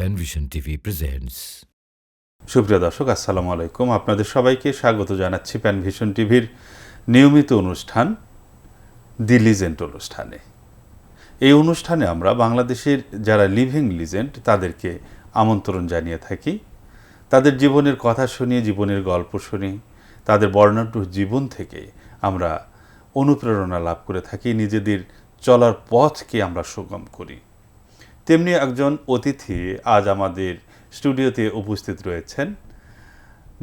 Panvision TV presents. সুপ্রিয় দর্শক, আসসালামু আলাইকুম। আপনাদের সবাইকে স্বাগত জানাচ্ছি প্যানভিশন টিভির নিয়মিত অনুষ্ঠান দি লিজেন্ড অনুষ্ঠানে। এই অনুষ্ঠানে আমরা বাংলাদেশের যারা লিভিং লিজেন্ড তাদেরকে আমন্ত্রণ জানিয়ে থাকি। তাদের জীবনের কথা শুনি, জীবনের গল্প শুনি, তাদের বর্ণাঢ্য জীবন থেকে আমরা অনুপ্রেরণা লাভ করে থাকি, নিজেদের চলার পথকে আমরা সুগম করি। তেমনি একজন অতিথি আজ আমাদের স্টুডিওতে উপস্থিত রয়েছেন,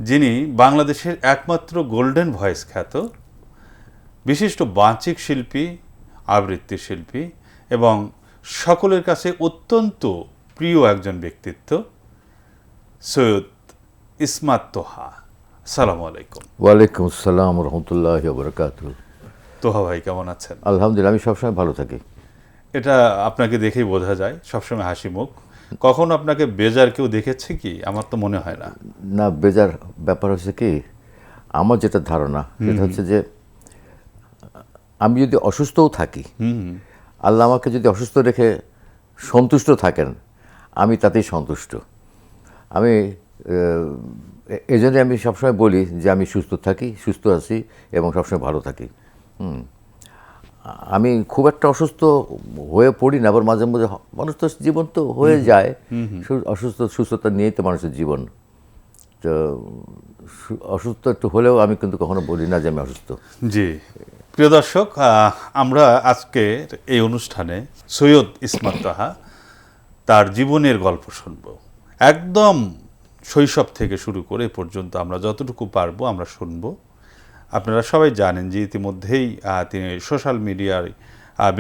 যিনি বাংলাদেশের একমাত্র গোল্ডেন ভয়েস খ্যাত বিশিষ্ট বাচিক শিল্পী, আবৃত্তি শিল্পী এবং সকলের কাছে অত্যন্ত প্রিয় একজন ব্যক্তিত্ব, সৈয়দ ইসমাত তোহা। আসসালামু আলাইকুম। ওয়ালাইকুম আসসালাম রহমতুল্লাহ বরকাতুহ। তোহা ভাই, কেমন আছেন? আলহামদুলিল্লাহ, আমি সবসময় ভালো থাকি। এটা আপনাকে দেখেই বোঝা যায়, সবসময় হাসি মুখ। কখনো আপনাকে বেজার কেউ দেখেছে কি? আমার তো মনে হয় না। না, বেজার ব্যাপার হচ্ছে কি, আমার যেটা ধারণা সেটা হচ্ছে যে আমি যদি অসুস্থও থাকি, আল্লাহ আমাকে যদি অসুস্থ রেখে সন্তুষ্ট থাকেন, আমি তাতেই সন্তুষ্ট। আমি এই জন্যে আমি সবসময় বলি যে আমি সুস্থ থাকি, সুস্থ আছি এবং সবসময় ভালো থাকি। আমি খুব একটা অসুস্থ হয়ে পড়ি না, আবার মাঝে মাঝে মানুষ তো জীবন তো হয়ে যায়, সুস্থতা নিয়েই তো মানুষের জীবন। তো অসুস্থ একটু হলেও আমি কিন্তু কখনো বলি না যে আমি অসুস্থ। জি, প্রিয় দর্শক, আমরা আজকে এই অনুষ্ঠানে সৈয়দ ইসমাত তোহা তার জীবনের গল্প শুনব। একদম শৈশব থেকে শুরু করে এ পর্যন্ত আমরা যতটুকু পারবো আমরা শুনব। আপনারা সবাই জানেন যে ইতিমধ্যেই তিনি সোশ্যাল মিডিয়ায়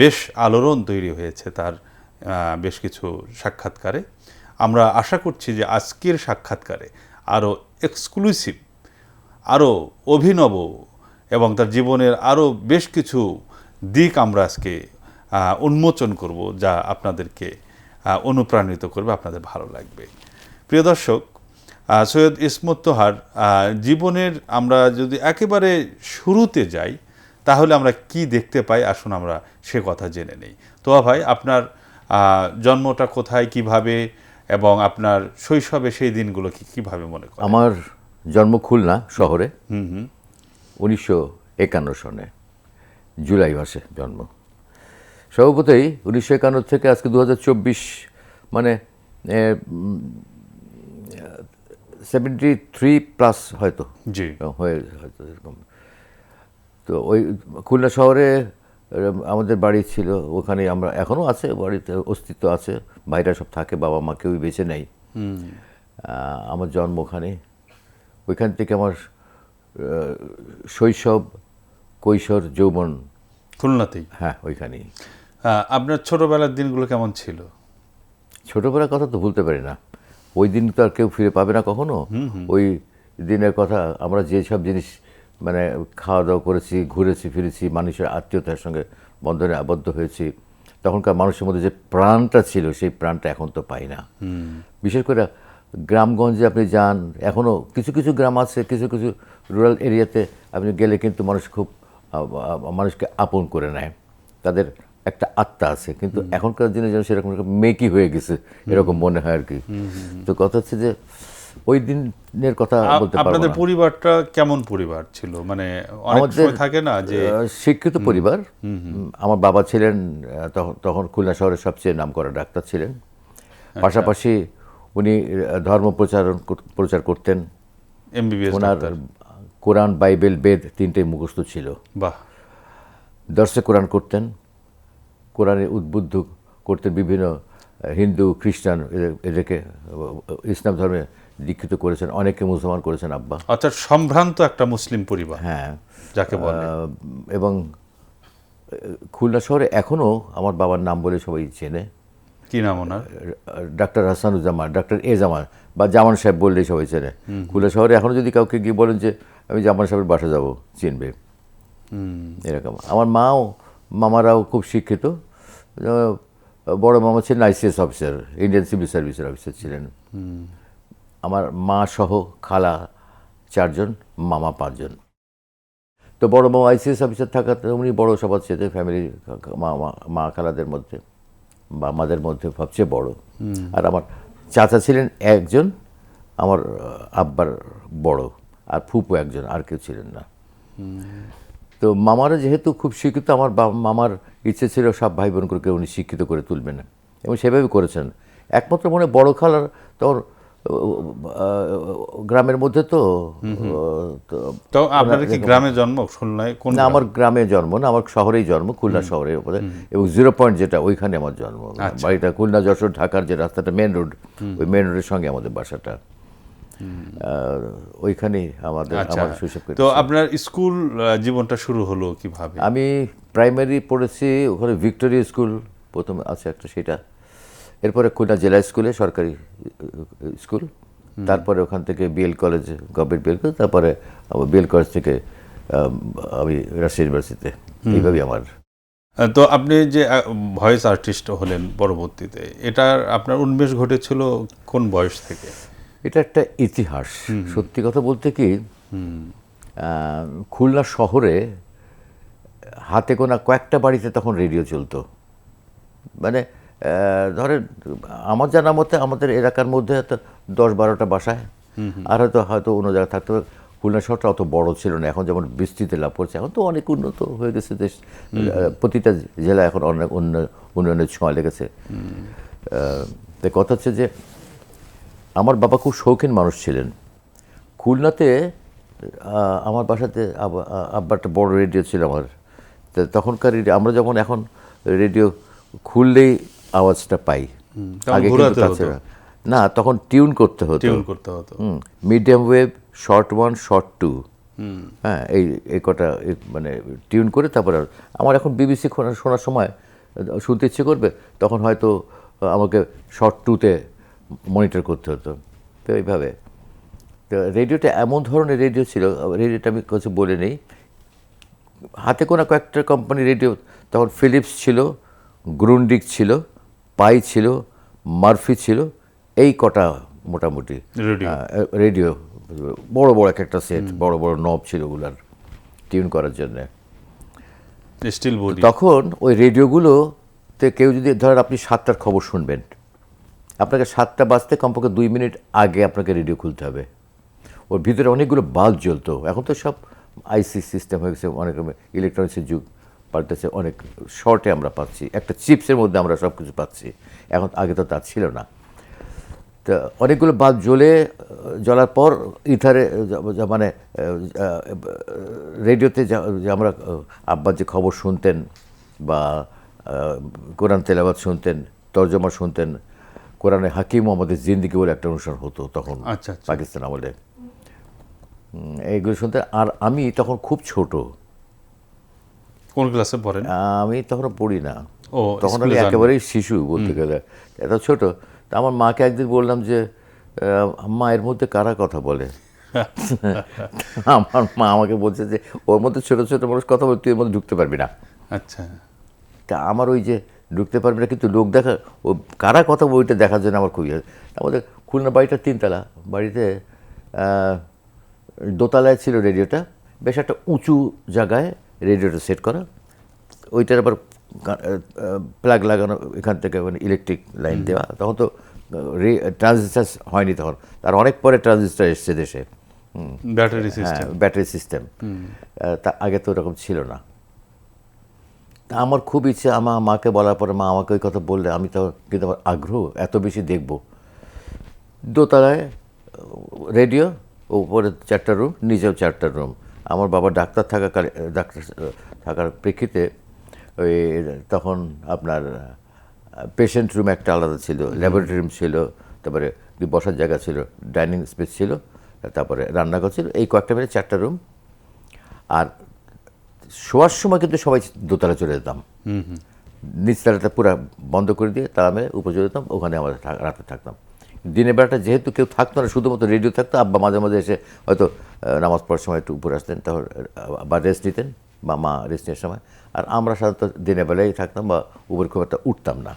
বেশ আলোড়ন তৈরি হয়েছে তার বেশ কিছু সাক্ষাৎকারে। আমরা আশা করছি যে আজকের সাক্ষাৎকারে আরও এক্সক্লুসিভ, আরও অভিনব এবং তার জীবনের আরও বেশ কিছু দিক আমরা আজকে উন্মোচন করব, যা আপনাদেরকে অনুপ্রাণিত করবে, আপনাদের ভালো লাগবে। প্রিয় দর্শক, সৈয়দ ইসমাত তোহার জীবনের আমরা যদি একেবারে শুরুতে যাই তাহলে আমরা কি দেখতে পাই, আসুন আমরা সে কথা জেনে নেই। তোহা ভাই, আপনার জন্মটা কোথায়, কিভাবে, এবং আপনার শৈশবে সেই দিনগুলো কিভাবে মনে করেন? আমার জন্ম খুলনা শহরে, 1951 সনে জুলাই মাসে জন্ম। স্বভাবতই 1951 থেকে আজকে 2024, মানে 73+ হয়তো জি, হয়ে হয়তো এরকম। তো ওই খুলনা শহরে আমাদের বাড়ি ছিল, ওখানে আমরা এখনও আছে, বাড়িতে অস্তিত্ব আছে, ভাইরা সব থাকে, বাবা মা কেউই বেঁচে নেই। আমার জন্ম ওখানে, ওইখান থেকে আমার শৈশব, কৈশোর, যৌবন খুলনাতেই। হ্যাঁ, ওইখানেই। আপনার ছোটবেলার দিনগুলো কেমন ছিল? ছোটোবেলার কথা তো ভুলতে পারি না, ওই দিন তো আর কেউ ফিরে পাবে না কখনো। ওই দিনের কথা, আমরা যেসব জিনিস মানে খাওয়া দাওয়া করেছি, ঘুরেছি ফিরেছি, মানুষের আত্মীয়তার সঙ্গে বন্ধনে আবদ্ধ হয়েছি, তখনকার মানুষের মধ্যে যে প্রাণটা ছিল সেই প্রাণটা এখন তো পাই না। বিশেষ করে গ্রামগঞ্জে আপনি যান, এখনও কিছু কিছু গ্রাম আছে, কিছু কিছু রুরাল এরিয়াতে আপনি গেলে কিন্তু মানুষ খুব মানুষকে আপন করে নেয়, তাদের একটা আত্মা আছে। কিন্তু এখনকার দিনে যেন সেরকম মেকি হয়ে গেছে এরকম মনে হয় আর কি। তো কথা হচ্ছে যে ওই দিনের কথা বলতে পারবো আপনাদের না। পরিবারটা কেমন পরিবার ছিল? মানে অনেক সময় থাকে না যে শিক্ষিত পরিবার। আমার বাবা ছিলেন তখন খুলনা শহরের সবচেয়ে নামকরা ডাক্তার ছিলেন। পাশাপাশি উনি ধর্ম প্রচার করতেন। এমবিবিএস ওনার ডাক্তার। কোরআন, বাইবেল, বেদ তিনটেই মুখস্থ ছিল। বাহ। দর্শে কোরআন করতেন, কোরআনে উদ্বুদ্ধ করতেন বিভিন্ন হিন্দু, খ্রিস্টান এদেরকে ইসলাম ধর্মে দীক্ষিত করেছেন, অনেকে মুসলমান করেছেন আব্বা। অর্থাৎ সম্ভ্রান্ত একটা মুসলিম পরিবার, হ্যাঁ, যাকে বলে। এবং খুলনা শহরে এখনও আমার বাবার নাম বলে সবাই চেনে। কি নাম ওনার? ডাক্তার হাসানুজ্জামান, ডাক্তার এ জামান বা জামান সাহেব বললেই সবাই চেনে। খুলনা শহরে এখনও যদি কাউকে গিয়ে বলেন যে আমি জামান সাহেবের বাসা যাব, চিনবে এরকম। আমার মামারাও খুব শিক্ষিত। বড় মামা ছিলেন ICS অফিসার, ইন্ডিয়ান সিভিল সার্ভিসের অফিসার ছিলেন। আমার মা সহ খালা 4 জন, মামা 5 জন। তো বড় মামা ICS অফিসার থাকাতে উনি বড় সবার চেয়ে ফ্যামিলির মা খালাদের মধ্যে বা আমাদের মধ্যে সবচেয়ে বড়। আর আমার চাচা ছিলেন একজন, আমার আব্বার বড়, আর ফুপু একজন, আর কেউ ছিলেন না। তো মামারা যেহেতু খুব শিক্ষিত, আমার মামার ইচ্ছে ছিল সব ভাই বোনকে উনি শিক্ষিত করে তুলবেন, এবং সেভাবে করেছেন। একমাত্র মনে হয় বড় খালার তখন গ্রামের মধ্যে তো তো আপনাদের কি গ্রামে জন্ম, খুলনায়? কোন না, আমার গ্রামে জন্ম না, আমার শহরেই জন্ম, খুলনা শহরের উপরে, এবং 0 পয়েন্ট যেটা ওইখানে আমার জন্ম। বাড়িটা খুলনা, যশোর, ঢাকার যে রাস্তাটা মেন রোড, ওই মেন রোডের সঙ্গে আমাদের বাসাটা, ওইখানেই আমার শৈশব কেটেছে। তো আপনার স্কুল জীবনটা শুরু হলো কিভাবে? আমি প্রাইমারি পড়েছি ওখানে ভিক্টোরিয়া স্কুল প্রথম আছে একটা, সেটা। এরপরে খুলনা জেলা স্কুলে, সরকারি স্কুল। তারপরে ওখান থেকে BL college, government BL college. তারপরে বিএল কলেজ থেকে আমি রাজশাহী ইউনিভার্সিটিতে। এইভাবেই আমার। তো আপনি যে ভয়েস আর্টিস্ট হলেন পরবর্তীতে, এটার আপনার উন্মেষ ঘটেছিল কোন বয়স থেকে? এটা একটা ইতিহাস। সত্যি কথা বলতে কি, খুলনা শহরে হাতে গোনা কয়েকটা বাড়িতে তখন রেডিও চলতো। মানে ধরেন আমার জানা মতে আমাদের এলাকার মধ্যে হয়তো 10-12টা বাসায়, আর হয়তো অন্য জায়গায় থাকতে হবে। খুলনা শহরটা অত বড় ছিল না, এখন যেমন বিস্তৃতি লাভ করছে, এখন তো অনেক উন্নত হয়ে গেছে দেশ। প্রতিটা জেলা এখন অনেক উন্নয়নের ছোঁয়া লেগেছে। তাই কথা হচ্ছে যে আমার বাবা খুব শৌখিন মানুষ ছিলেন। খুলনাতে আমার বাসাতে আব্বার একটা বড় রেডিও ছিল আমার। তখনকার আমরা যখন এখন রেডিও খুললেই আওয়াজটা পাই, আগে কিন্তু কাছে না, তখন টিউন করতে হতো। মিডিয়াম ওয়েভ, শর্ট 1, শর্ট 2, হ্যাঁ, এই কটা মানে টিউন করে। তারপরে আমার এখন বিবিসি শোনার সময় শুনতে ইচ্ছে করবে, তখন হয়তো আমাকে শর্ট 2-তে মনিটর করতে হতো। তো এইভাবে তো রেডিওটা এমন ধরনের রেডিও ছিল, রেডিওটা আমি কিছু বলে নেই। হাতে কোনো কয়েকটা কোম্পানি রেডিও তখন, ফিলিপস ছিল, গ্রুন্ডিক ছিল, পাই ছিল, মার্ফি ছিল, এই কটা মোটামুটি রেডিও। বড় বড় এক একটা সেট, বড় বড় নব ছিল ওগুলার টিউন করার জন্যে। তখন ওই রেডিওগুলোতে কেউ যদি ধরেন আপনি 7টার খবর শুনবেন, আপনাকে 7টা বাজতে কমপক্ষে 2 মিনিট আগে আপনাকে রেডিও খুলতে হবে। ওর ভিতরে অনেকগুলো বাল্ব জ্বলতো। এখন তো সব আইসি সিস্টেম হয়ে গেছে, অনেক ইলেকট্রনিক্সের যুগ পাল্টেছে, অনেক শর্টে আমরা পাচ্ছি, একটা চিপসের মধ্যে আমরা সব কিছু পাচ্ছি। এখন আগে তো তা ছিল না। তো অনেকগুলো বাল্ব জ্বলার পর ইথারে মানে রেডিওতে যে আমরা আব্বার যে খবর শুনতেন বা কোরআন তেলাওয়াত শুনতেন, তর্জমা শুনতেন, কোরআনে হাকিম মোহাম্মদের জিন্দিগি বলে একটা অনুষ্ঠান হতো তখন পাকিস্তান আমলে, এইগুলো শুনতে। আর আমি তখন খুব ছোট। কোন ক্লাসে পড়েন? আমি তখন পড়ি না, তখন আমি একেবারেই শিশু বলতে গেলে, এত ছোট। তা আমার মাকে একদিন বললাম যে মা, এর মধ্যে কারা কথা বলে? আমার মা আমাকে বলছে যে ওর মধ্যে ছোট ছোট মানুষ কথা বলে, তুই এর মধ্যে ঢুকতে পারবি না। আচ্ছা। তা আমার ওই যে ঢুকতে পারবি না, কিন্তু লোক দেখা, ও কারা কথা বইটা দেখার জন্য আমার খুবই। আমাদের খুলনা বাড়িটা 3তলা, বাড়িতে দোতলায় ছিল রেডিওটা, বেশ একটা উঁচু জায়গায় রেডিওটা সেট করা। ওইটার আবার প্লাগ লাগানো, এখান থেকে মানে ইলেকট্রিক লাইন দেওয়া। তখন তো ট্রানজিস্টার হয়নি, তখন তার অনেক পরে ট্রানজিস্টার এসছে দেশে, ব্যাটারি সিস্টেম। তা আগে তো ওরকম ছিল না। তা আমার খুব ইচ্ছে, আমার মাকে বলার পরে মা আমাকে ওই কথা বললে, আমি তো কিন্তু আমার আগ্রহ এত বেশি দেখব। দোতলায় রেডিও, উপরে 4টা রুম, নিচেও 4টা রুম। আমার বাবা ডাক্তার থাকার প্রেক্ষিতে ওই তখন আপনার পেশেন্ট রুম একটা আলাদা ছিল, ল্যাবরেটরি রুম ছিল, তারপরে বসার জায়গা ছিল, ডাইনিং স্পেস ছিল, তারপরে রান্নাঘর ছিল, এই কয়েকটা মিলে 4টা রুম। আর শোয়ার সময় কিন্তু সবাই দোতলা চলে যেতাম, নিচতলাটা পুরো বন্ধ করে দিয়ে তালা মেরে উপরে চলে যেতাম, ওখানে আমরা রাতে থাকতাম। দিনের বেলাটা যেহেতু কেউ থাকতো না, শুধুমাত্র রেডিও থাকতো, আব্বা মাঝে মাঝে এসে হয়তো নামাজ পড়ার সময় একটু উপরে আসতেন, তাহলে বা রেস্ট নিতেন, বা মা রেস্ট নেওয়ার সময়। আর আমরা সাধারণত দিনের বেলায় থাকতাম, বা উপরে খুব একটা উঠতাম না।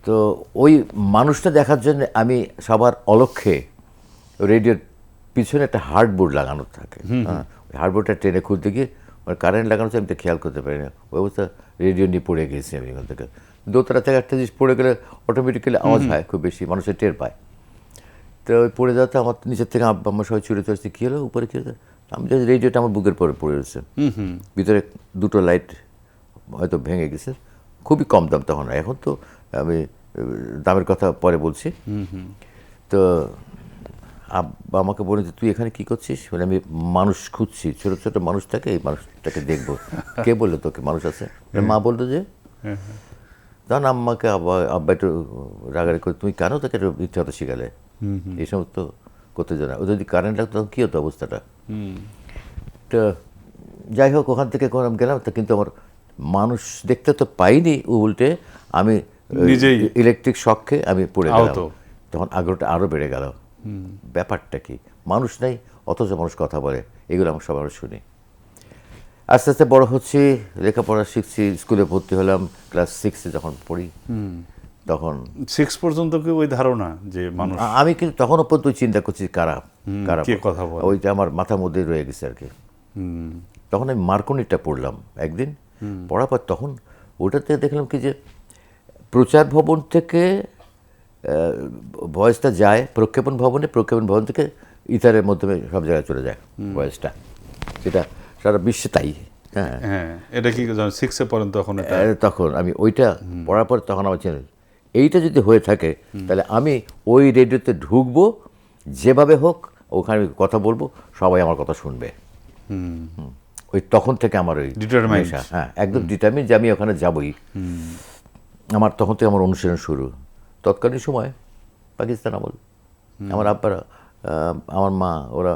তো ওই মানুষটা দেখার জন্য আমি সবার অলক্ষ্যে রেডিওর পিছনে একটা হার্ডবোর্ড লাগানো থাকে, হ্যাঁ, ওই হার্ডবোর্ডটা ট্রেনে খুলতে গিয়ে কারেন্ট লাগানো, আমি তো খেয়াল করতে পারি না, ওই অবস্থা রেডিও নিয়ে পড়ে গেছি আমি এখান থেকে। দোতলা থেকে একটা জিনিস পড়ে গেলে অটোমেটিক্যালি আওয়াজ হয় খুব বেশি, মানুষের টের পায়। তো ওই পড়ে যাওয়াতে আমার নিচের থেকে আব্বা আম্মা সবাই ছুটে চলেছে, কী হলো উপরে কী হলো, আমি জানি রেডিওটা আমার বুকের পরে পড়ে রয়েছে, ভিতরে দুটো লাইট হয়তো ভেঙে গেছে, খুবই কম দাম তখন, এখন তো আমি দামের কথা পরে বলছি। তো আব্বা আমাকে বলে যে তুই এখানে কী করছিস, মানে আমি মানুষ খুঁজছি, ছোটো ছোটো মানুষটাকে, এই মানুষটাকে দেখবো। কে বললো তোকে মানুষ আছে? মা বললো যে, তখন আম্মাকে আব্বা একটু রাগারাগি করে, তুমি কেন তাকে মিথ্যে কথা শিখালে, এই সমস্ত করতে জানা, ও যদি কারেন্ট লাগতো তখন কী হতো অবস্থাটা। তো যাই হোক, ওখান থেকে গেলাম, তা কিন্তু আমার মানুষ দেখতে তো পাইনি, উল্টে আমি নিজেই ইলেকট্রিক শককে আমি পড়ে গেলাম। আহত। তখন আগ্রহটা আরও বেড়ে গেল, ব্যাপারটা কি, মানুষ নেই অথচ মানুষ কথা বলে, এগুলো আমি সবার শুনি। আস্তে আস্তে বড় হচ্ছি, লেখাপড়া শিখছি, স্কুলে ভর্তি হলাম ক্লাস 6-এ যখন পড়ি, তখন 6 পর্যন্ত কি ওই ধারণা যে মানুষ, আমি কিন্তু তখনও পর্যন্ত চিন্তা করছি কারা কারা কে কথা বলে। ওইটা আমার মাথার মধ্যে রয়ে গেছে আর কি। তখন আমি মার্কনিটা পড়লাম একদিন, পড়ার পর তখন ওটাতে দেখলাম কি যে প্রচার ভবন থেকে ভয়েসটা যায় প্রক্ষেপণ ভবনে, প্রক্ষেপণ ভবন থেকে ইথারের মাধ্যমে সব জায়গায় চলে যায় ভয়েসটা, সেটা সারা বিশ্বে তাই। হ্যাঁ, হ্যাঁ, এটা কি 6-এ পড়েন তখন এটা তখন আমি ওইটা পড়ার পর তখন আমার চিন্তা, এইটা যদি হয়ে থাকে তাহলে আমি ওই রেডিওতে ঢুকবো, যেভাবে হোক ওখানে আমি কথা বলবো, সবাই আমার কথা শুনবে। ওই তখন থেকে আমার ওই Determined। নেশা, হ্যাঁ একদম ডিটারমিন যে আমি ওখানে যাবই। আমার তখন থেকে আমার অনুশীলন শুরু। তৎকালীন সময় পাকিস্তান আমল, আমার আব্বারা, আমার মা, ওরা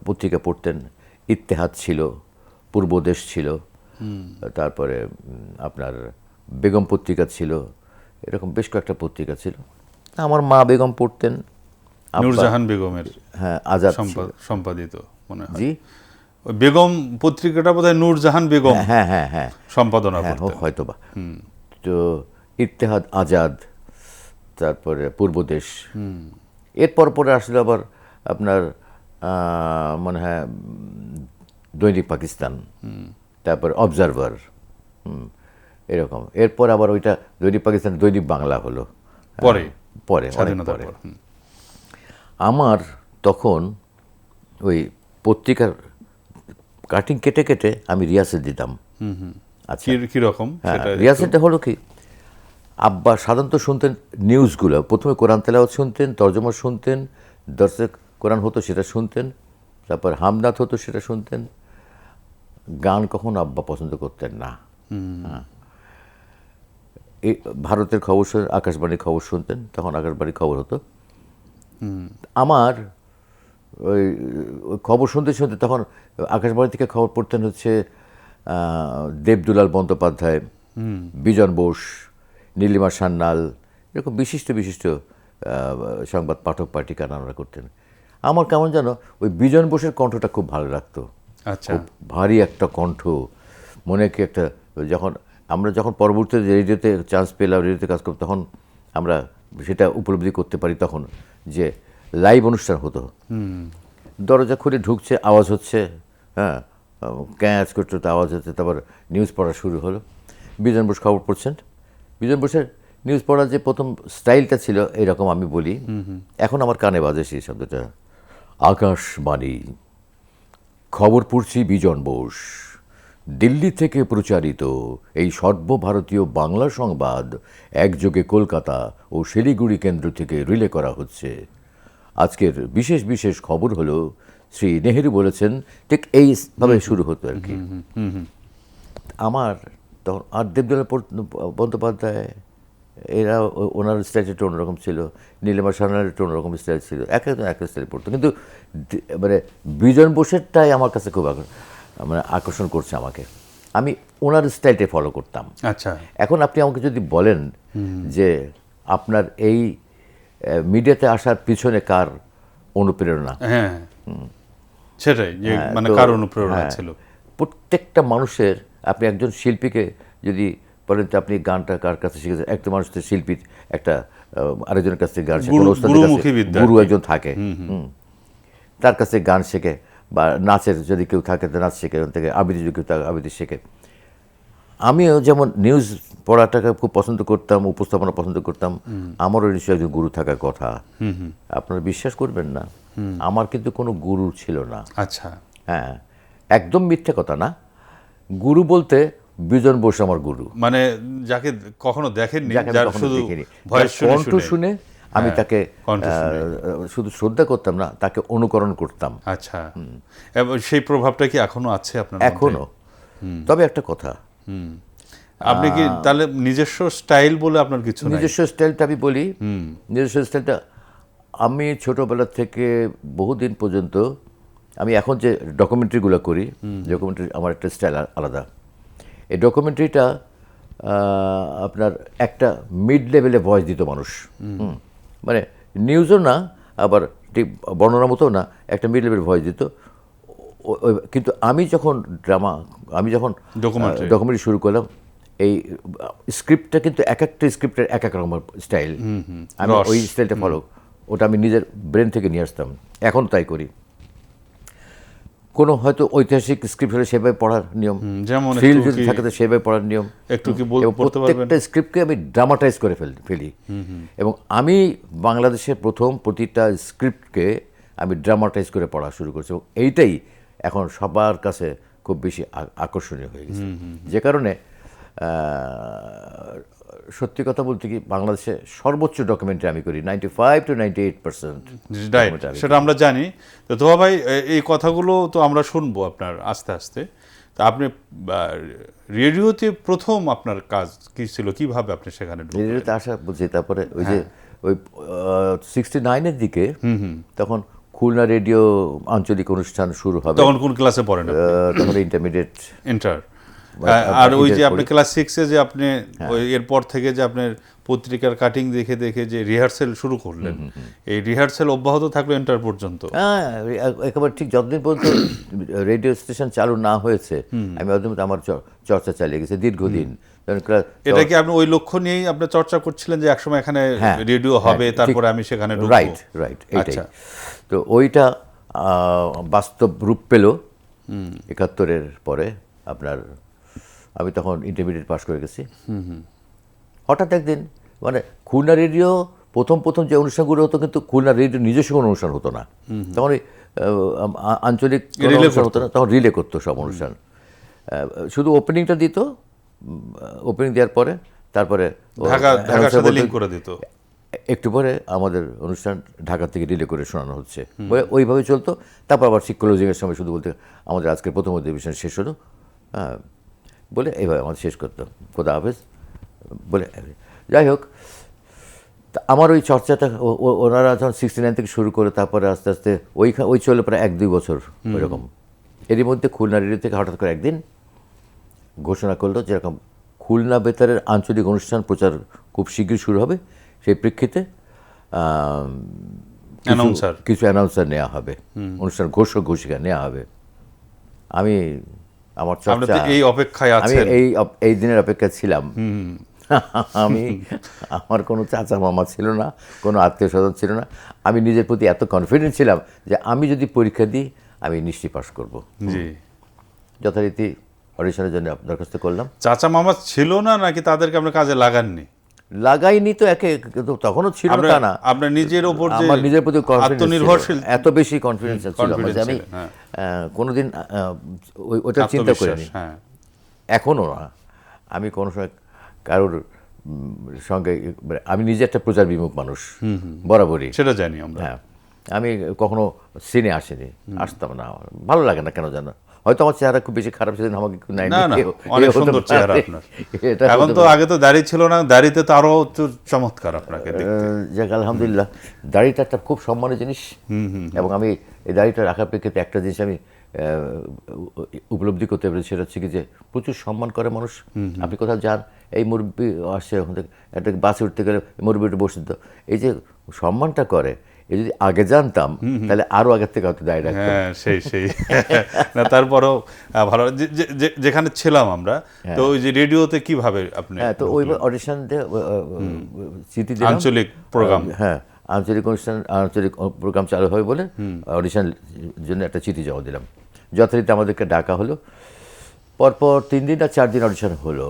পত্রিকা পড়তেন। ইত্তেহাদ ছিল, পূর্বদেশ ছিল, তারপরে আপনার বেগম পত্রিকা ছিল, এরকম বেশ কয়েকটা পত্রিকা ছিল। আমার মা বেগম পড়তেন, নূরজাহান বেগমের হ্যাঁ আজাদ ছিল। সম্পাদিত মনে হয়। জি, ওই বেগম পত্রিকাটা বোধহয় নূরজাহান বেগম হ্যাঁ হ্যাঁ হ্যাঁ সম্পাদনা হ্যাঁ করতেন। হয়তো বা। তো ইত্তেহাদ, আজাদ, তারপরে পূর্বদেশ, এরপর পরে আসলে আবার আপনার মনে হয় দৈনিক পাকিস্তান, তারপর অবজারভার, এরকম। এরপর আবার ওইটা দৈনিক পাকিস্তান দৈনিক বাংলা হলো পরে পরে অনেক স্বাধীনতার পরে। পর। আমার তখন ওই পত্রিকার কাটিং কেটে কেটে আমি রিহার্সেল দিতাম। আচ্ছা, কিরকম হ্যাঁ, সেটা রিহার্সেলটা হলো কি, আব্বা সাধারণত শুনতেন নিউজগুলো, প্রথমে কোরআন তেলাওয়াত শুনতেন, তর্জমা শুনতেন, দর্শক কোরআন হতো সেটা শুনতেন, তারপর হামদাত হতো সেটা শুনতেন। গান কখনো আব্বা পছন্দ করতেন না। হ্যাঁ, এই ভারতের খবর আকাশবাণীর খবর শুনতেন, তখন আকাশবাণীর খবর হতো। আমার ওই খবর শুনতে শুনতে তখন আকাশবাণী থেকে খবর পড়তেন হচ্ছে দেবদুলাল বন্দ্যোপাধ্যায়, বিজন বোস, নীলিমা সান্যাল, এরকম বিশিষ্ট বিশিষ্ট সংবাদ পাঠক পাঠিকা নানারা করতেন। আমার কেমন যেন ওই বিজন বোসের কণ্ঠটা খুব ভালো লাগতো। আচ্ছা, খুব ভারী একটা কণ্ঠ, মনে কি একটা, যখন পরবর্তীতে রেডিওতে চান্স পেলাম, রেডিওতে কাজ করতাম, তখন আমরা সেটা উপলব্ধি করতে পারি তখন যে লাইভ অনুষ্ঠান হতো, দরজা খুলে ঢুকছে, আওয়াজ হচ্ছে, হ্যাঁ ক্যাচ করতে তো আওয়াজ হচ্ছে, তারপর নিউজ পড়া শুরু হলো। বিজন বোস খবর পড়ছেন, বিজন বোসের নিউজ পড়ার যে প্রথম স্টাইলটা ছিল এরকম, আমি বলি এখন আমার কানে বাজে সেই শব্দটা, আকাশবাণী, খবর পড়ছি বিজন বোস, দিল্লি থেকে প্রচারিত এই সর্বভারতীয় বাংলা সংবাদ একযোগে কলকাতা ও শিলিগুড়ি কেন্দ্র থেকে রিলে করা হচ্ছে। আজকের বিশেষ বিশেষ খবর হলো শ্রী নেহেরু বলেছেন, ঠিক এইভাবে শুরু হতো আর কি। আমার তখন আর দেবদুলাল বন্দ্যোপাধ্যায়, এরা ওনার স্টাইল একটু অন্যরকম ছিল, নীলিমা সান্যালের একটু অন্যরকম স্টাইল ছিল, এক একজন এক স্টাইল পড়তো, কিন্তু মানে বিজন বোসেরটাই আমার কাছে খুব মানে আকর্ষণ করছে আমাকে, আমি ওনার স্টাইলটাই ফলো করতাম। আচ্ছা, এখন আপনি আমাকে যদি বলেন যে আপনার এই মিডিয়াতে আসার পিছনে কার অনুপ্রেরণা, হ্যাঁ সেটাই যে মানে তো, কার অনুপ্রেরণা হ্যাঁ, ছিল। প্রত্যেকটা মানুষের, আপনি একজন শিল্পীকে যদি বলেন তো আপনি গানটা কার কাছে শিখেছেন, একটা মানুষ তো শিল্পীর একটা আরেকজনের কাছ থেকে গান শেখে, কোনো ওস্তাদের কাছে গুরুমুখী বিদ্যা গুরু আর কি। একজন থাকে, তার কাছে গান শেখে, বা নাচের যদি কেউ থাকে তো নাচ শেখে, ওখান থেকে আবৃত্তি যদি কেউ থাকে আবৃত্তি শেখে। আমিও যেমন নিউজ পড়াটাকে খুব পছন্দ করতাম, উপস্থাপনা পছন্দ করতাম, আমারও নিশ্চয়ই একজন গুরু থাকার কথা। আপনারা বিশ্বাস করবেন না, আমার কিন্তু কোনো গুরু ছিল না। আচ্ছা, হ্যাঁ, একদম মিথ্যে কথা না। গুরু বলতে বিজন বোস আমার গুরু, মানে যাকে কখনো দেখেননি, যাকে আমি যার কখনো শুধু দেখিনি। ভয়েস যার কণ্ঠ শুনে আমি হ্যাঁ, তাকে কণ্ঠ শুনে। শুধু শ্রদ্ধা করতাম না, তাকে অনুকরণ করতাম আচ্ছা, এবং সেই প্রভাবটা কি এখনো আছে আপনার মধ্যে? এখনো। তবে একটা কথা, আপনি কি তাহলে নিজস্ব স্টাইল বলে আপনার কিছু নাই? নিজস্ব স্টাইলটা আমি বলি। নিজস্ব স্টাইলটা আমি ছোটোবেলা থেকে বহুদিন পর্যন্ত, আমি এখন যে ডকুমেন্টারিগুলো করি, ডকুমেন্টারি আমার একটা স্টাইল আলাদা। এই ডকুমেন্টারিটা আপনার একটা মিড লেভেলে ভয়েস দিত মানুষ। মানে নিউজও না, আবার ঠিক বর্ণনার মতো না, একটা মিড লেভেল ভয়েস দিত। কিন্তু আমি যখন ডকুমেন্টারি শুরু করলাম, এই স্ক্রিপ্টটা কিন্তু এক একটা স্ক্রিপ্টের এক এক রকম স্টাইল। আমি ওই স্টাইলটা ফলো, ওটা আমি নিজের ব্রেন থেকে নিয়ে আসতাম, এখন তাই করি। কোনো হয়তো ঐতিহাসিক স্ক্রিপ্ট হলে সেভাবে পড়ার নিয়ম, যেমন থ্রিল যদি থাকে তো সেভাবে পড়ার নিয়ম। একটু কি এবং বলতে পারবেন? প্রত্যেকটা স্ক্রিপ্টকে আমি ড্রামাটাইজ করে ফেলি। এবং আমি বাংলাদেশের প্রথম প্রতিটা স্ক্রিপ্টকে আমি ড্রামাটাইজ করে পড়া শুরু করছি, এবং এইটাই এখন সবার কাছে খুব বেশি আকর্ষণীয় হয়ে গেছে। যে কারণে সত্যি কথা বলতে কি, বাংলাদেশে সর্বোচ্চ ডকুমেন্টারি আমি করি, 95 to 98%। রাইট, সেটা আমরা জানি। তো তোহা ভাই, এই কথাগুলো তো আমরা শুনবো আপনার আস্তে আস্তে। তা আপনি রেডিওতে প্রথম আপনার কাজ কি ছিল, কিভাবে আপনি সেখানে ঢুকলেন? রেডিওতে আসা বলছি, তারপরে ওই যে ওই 69-এর দিকে, তখন খুলনা রেডিও আঞ্চলিক অনুষ্ঠান শুরু হবে। তখন কোন ক্লাসে পড়েন আপনি? তখন ইন্টারমিডিয়েট। ইন্টার। আর ওই যে আপনি ক্লাস 6-এ যে আপনি ওই এরপর থেকে যে আপনার পত্রিকার কাটিং দেখে দেখে যে রিহার্সেল শুরু করলেন, এই রিহার্সেল অব্যাহত থাকলো ইন্টার পর্যন্ত? হ্যাঁ, একেবারে ঠিক যতদিন পর্যন্ত রেডিও স্টেশন চালু না হয়েছে, আমি অদ্ভুত আমার চর্চা চালিয়ে গেছে দীর্ঘদিন। এটা কি আপনি ওই লক্ষ্য নিয়েই আপনি চর্চা করছিলেন যে একসময় এখানে রেডিও হবে, তারপরে আমি সেখানে ঢুকবো? রাইট, এইটাই। তো ওইটা বাস্তব রূপ পেল 71-এর পরে। আপনার আমি তখন ইন্টারমিডিয়েট পাস করে গেছি। হঠাৎ একদিন, মানে খুলনা রেডিও প্রথম যে অনুষ্ঠানগুলো হতো, কিন্তু খুলনা রেডিও নিজস্ব কোনো অনুষ্ঠান হতো না তখন। ওই আঞ্চলিক অনুষ্ঠান হতো না, তখন রিলে করতো সব অনুষ্ঠান। শুধু ওপেনিংটা দিত, ওপেনিং দেওয়ার পরে তারপরে ঢাকার সাথে লিংক করে দিত। একটু পরে আমাদের অনুষ্ঠান ঢাকা থেকে রিলে করে শোনানো হচ্ছে, ওইভাবে চলতো। তারপর আবার ক্লোজিংয়ের সময় শুধু বলতে, আমাদের আজকের প্রথম অধিবেশন শেষ হলো, হ্যাঁ বলে এইভাবে আমাদের শেষ করতো, খোদা হাফেজ বলে। যাই হোক, আমার ওই চর্চাটা ওনারা যখন 69 থেকে শুরু করে, তারপরে আস্তে আস্তে ওই চলে প্রায় 1-2 বছর ওইরকম। এরই মধ্যে খুলনা রেডিও থেকে হঠাৎ করে একদিন ঘোষণা করলো, যেরকম খুলনা বেতারের আঞ্চলিক অনুষ্ঠান প্রচার খুব শীঘ্রই শুরু হবে, সেই প্রেক্ষিতে কিছু অ্যানাউন্সার নেওয়া হবে, অনুষ্ঠান ঘোষিকা নেওয়া হবে। আমি আমার চর্চা, এই অপেক্ষায় আমি আছেন? এই দিনের অপেক্ষায় ছিলাম। আমি, আমার কোনো চাচা মামা ছিল না, কোনো আত্মীয় স্বজন ছিল না। আমি নিজের প্রতি এত কনফিডেন্ট ছিলাম যে আমি যদি পরীক্ষা দিই, আমি নিশ্চয়ই পাস করব। জি। যথারীতি অডিশনের জন্য দরখাস্ত করলাম। চাচা মামা ছিল না নাকি তাদেরকে আপনি কাজে লাগাননি? লাগাইনি তো, তখনও ছিল না না। আপনার নিজের উপর যে আমার নিজের প্রতি আত্মনির্ভরশীল, এত বেশি কনফিডেন্স ছিল যে আমি কোনোদিন ওইটা চিন্তা করিনি, এখনও না। আমি কোনো সময় কারোর সঙ্গে, আমি নিজে একটা প্রচার বিমুখ মানুষ বরাবরই, সেটা জানি আমরা। হ্যাঁ, আমি কখনো সিনে আসিনি, আসতাম না, ভালো লাগে না কেন জানো। হয়তো আমার চেহারা খুব বেশি খারাপ ছিল, আমাকে না, অনেক সুন্দর চেহারা আপনার। এখন তো, আগে তো দাড়ি ছিল না, দাড়িতে তো আরো চমৎকার আপনাকে দেখতে। যাক, আলহামদুলিল্লাহ। দাড়িটা একটা খুব সম্মানের জিনিস, এবং আমি এই দাড়িটা রাখার প্রেক্ষিতে একটা জিনিস আমি উপলব্ধি করতে পেরেছি, সেটা হচ্ছে কি যে প্রচুর সম্মান করে মানুষ। আপনি কোথাও যান, এই মুরব্বী আসছে ওখান থেকে, একটা বাসে উঠতে গেলে মুরব্বীটা বসে দিত, এই যে সম্মানটা করে, এই যদি আগে জানতাম তাহলে আরো আগের থেকে হয়তো দাঁড়িয়ে রাখতাম। হ্যাঁ, সেই না, তারপরেও ভালো যেখানে ছিলাম আমরা। তো ওই যে রেডিওতে কিভাবে আপনি? হ্যাঁ, তো ওই অডিশন দিয়ে চিঠি দিলাম, আঞ্চলিক প্রোগ্রাম, হ্যাঁ আঞ্চলিক অনুষ্ঠান, আঞ্চলিক প্রোগ্রাম চালু হবে বলে অডিশন জন্য একটা চিঠি জমা দিলাম। যথারীতি আমাদেরকে ডাকা হলো। পরপর 3 দিন আর 4 দিন অডিশন হলো,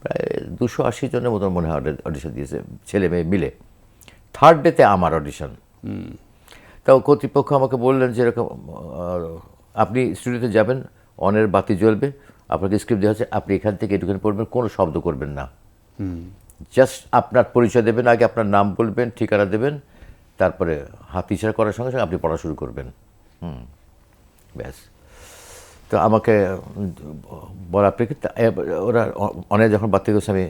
প্রায় 280 জনের মতো মনে হয় অডিশন দিয়েছে ছেলে মেয়ে মিলে। থার্ড ডেতে আমার অডিশন। তাও কর্তৃপক্ষ আমাকে বললেন যে এরকম আপনি স্টুডিওতে যাবেন, অনের বাতি জ্বলবে, আপনাকে স্ক্রিপ্ট দেওয়া হচ্ছে, আপনি এখান থেকে এটুখানি পড়বেন, কোনো শব্দ করবেন না, জাস্ট আপনার পরিচয় দেবেন, আগে আপনার নাম বলবেন, ঠিকানা দেবেন, তারপরে হাত ইশারা করার সঙ্গে সঙ্গে আপনি পড়া শুরু করবেন। ব্যাস। তো আমাকে বলা প্রেক্ষিতে ওরা অনেক যখন বাড়তে গেছে, আমি